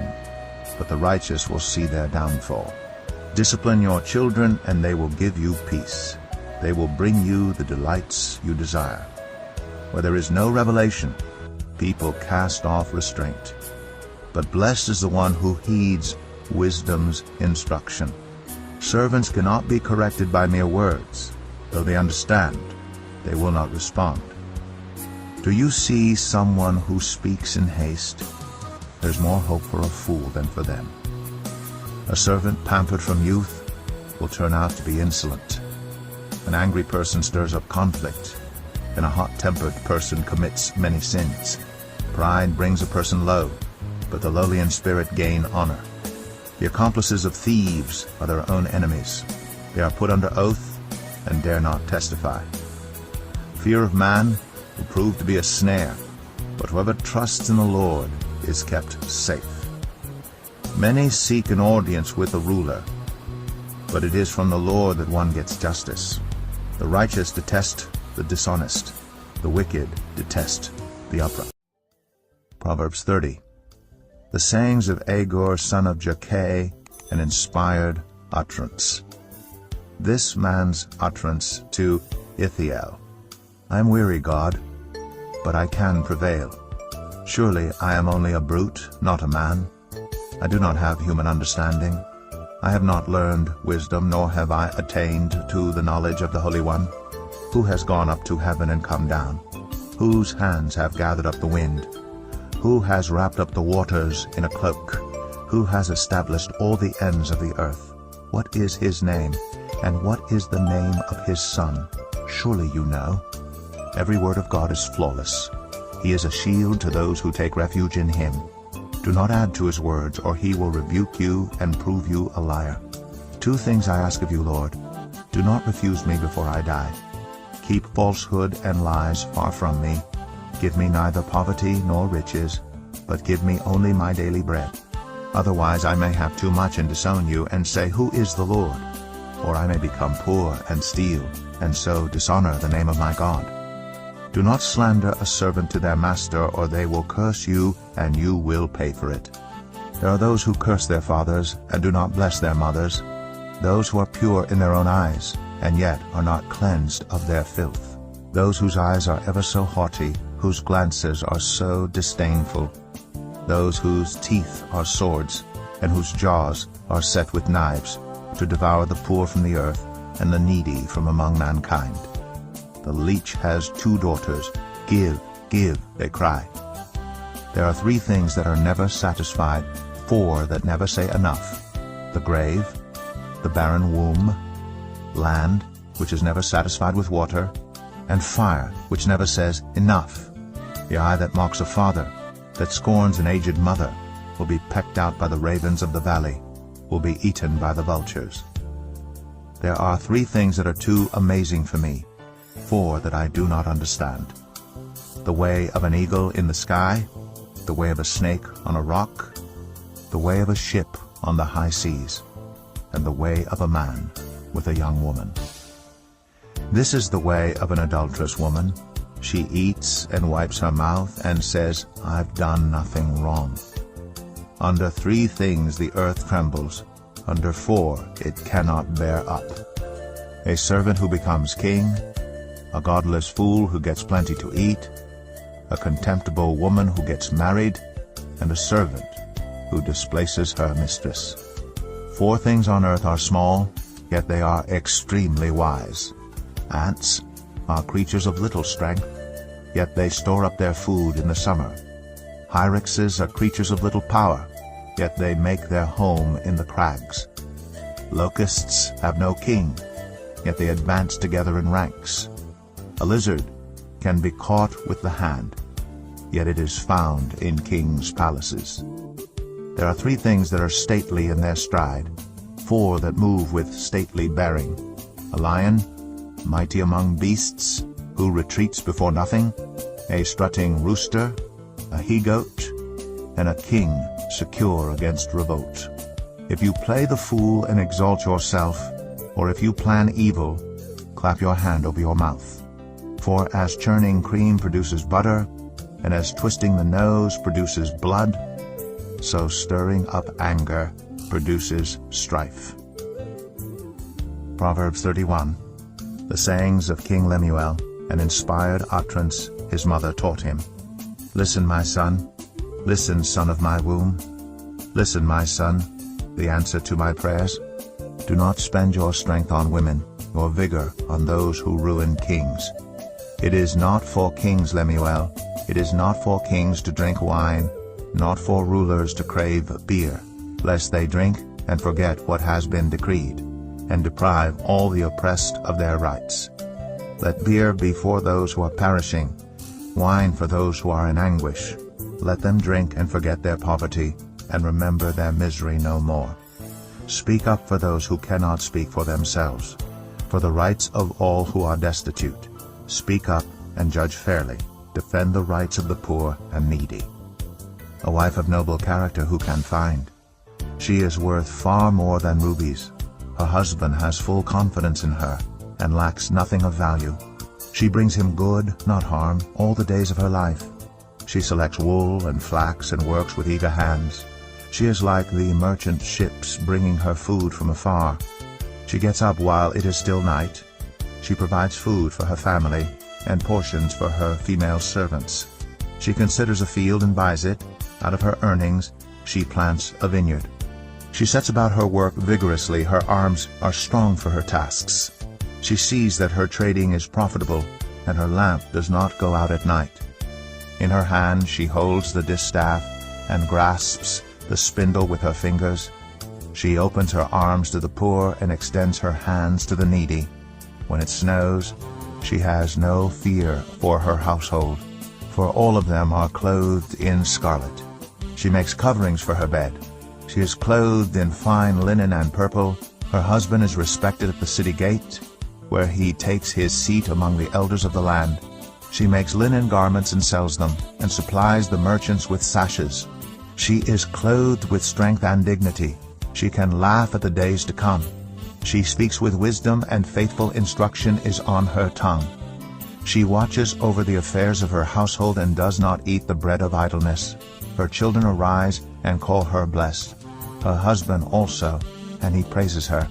but the righteous will see their downfall. Discipline your children, and they will give you peace. They will bring you the delights you desire. Where there is no revelation, people cast off restraint. But blessed is the one who heeds wisdom's instruction. Servants cannot be corrected by mere words. Though they understand, they will not respond. Do you see someone who speaks in haste? There's more hope for a fool than for them. A servant pampered from youth will turn out to be insolent. An angry person stirs up conflict, and a hot-tempered person commits many sins. Pride brings a person low, but the lowly in spirit gain honor. The accomplices of thieves are their own enemies. They are put under oath and dare not testify. Fear of man will prove to be a snare, but whoever trusts in the Lord is kept safe. Many seek an audience with a ruler, but it is from the Lord that one gets justice. The righteous detest the dishonest. The wicked detest the upright. Proverbs 30. The sayings of Agur, son of Jakeh, an inspired utterance. This man's utterance to Ithiel. I am weary, God, but I can prevail. Surely I am only a brute, not a man. I do not have human understanding. I have not learned wisdom, nor have I attained to the knowledge of the Holy One. Who has gone up to heaven and come down? Whose hands have gathered up the wind? Who has wrapped up the waters in a cloak? Who has established all the ends of the earth? What is his name, and what is the name of his son? Surely you know. Every word of God is flawless. He is a shield to those who take refuge in him. Do not add to his words, or he will rebuke you and prove you a liar. 2 things I ask of you, Lord. Do not refuse me before I die. Keep falsehood and lies far from me. Give me neither poverty nor riches, but give me only my daily bread. Otherwise I may have too much and disown you, and say, Who is the Lord? Or I may become poor and steal, and so dishonor the name of my God. Do not slander a servant to their master, or they will curse you, and you will pay for it. There are those who curse their fathers, and do not bless their mothers, those who are pure in their own eyes, and yet are not cleansed of their filth, those whose eyes are ever so haughty, whose glances are so disdainful, those whose teeth are swords, and whose jaws are set with knives, to devour the poor from the earth, and the needy from among mankind. The leech has 2 daughters. Give, give, they cry. There are 3 things that are never satisfied, 4 that never say enough: the grave, the barren womb, land, which is never satisfied with water, and fire, which never says enough. The eye that mocks a father, that scorns an aged mother, will be pecked out by the ravens of the valley, will be eaten by the vultures. There are 3 things that are too amazing for me, 4 that I do not understand: the way of an eagle in the sky, the way of a snake on a rock, the way of a ship on the high seas, and the way of a man with a young woman. This is the way of an adulterous woman. She eats and wipes her mouth and says, I've done nothing wrong. Under 3 things the earth trembles, under 4 it cannot bear up: a servant who becomes king, a godless fool who gets plenty to eat, a contemptible woman who gets married, and a servant who displaces her mistress. 4 things on earth are small, yet they are extremely wise. Ants are creatures of little strength, yet they store up their food in the summer. Hyraxes are creatures of little power, yet they make their home in the crags. Locusts have no king, yet they advance together in ranks. A lizard can be caught with the hand, yet it is found in kings' palaces. There are 3 things that are stately in their stride, 4 that move with stately bearing: a lion, mighty among beasts, who retreats before nothing, a strutting rooster, a he-goat, and a king secure against revolt. If you play the fool and exalt yourself, or if you plan evil, clap your hand over your mouth. For as churning cream produces butter, and as twisting the nose produces blood, so stirring up anger produces strife. Proverbs 31. The sayings of King Lemuel, an inspired utterance his mother taught him. Listen, my son. Listen, son of my womb. Listen, my son, the answer to my prayers. Do not spend your strength on women, your vigor on those who ruin kings. It is not for kings, Lemuel. It is not for kings to drink wine, not for rulers to crave beer, lest they drink and forget what has been decreed, and deprive all the oppressed of their rights. Let beer be for those who are perishing, wine for those who are in anguish. Let them drink and forget their poverty, and remember their misery no more. Speak up for those who cannot speak for themselves, for the rights of all who are destitute. Speak up and judge fairly. Defend the rights of the poor and needy. A wife of noble character who can find? She is worth far more than rubies. Her husband has full confidence in her, and lacks nothing of value. She brings him good, not harm, all the days of her life. She selects wool and flax and works with eager hands. She is like the merchant ships bringing her food from afar. She gets up while it is still night. She provides food for her family, and portions for her female servants. She considers a field and buys it. Out of her earnings she plants a vineyard. She sets about her work vigorously. Her arms are strong for her tasks. She sees that her trading is profitable, and her lamp does not go out at night. In her hand she holds the distaff, and grasps the spindle with her fingers. She opens her arms to the poor, and extends her hands to the needy. When it snows, she has no fear for her household, for all of them are clothed in scarlet. She makes coverings for her bed. She is clothed in fine linen and purple. Her husband is respected at the city gate, where he takes his seat among the elders of the land. She makes linen garments and sells them, and supplies the merchants with sashes. She is clothed with strength and dignity. She can laugh at the days to come. She speaks with wisdom, and faithful instruction is on her tongue. She watches over the affairs of her household, and does not eat the bread of idleness. Her children arise and call her blessed. Her husband also, and he praises her.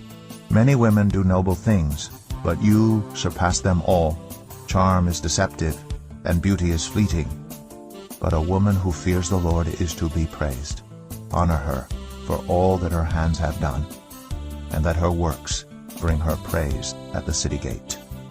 Many women do noble things, but you surpass them all. Charm is deceptive, and beauty is fleeting. But a woman who fears the Lord is to be praised. Honor her for all that her hands have done, and let her works bring her praise at the city gate.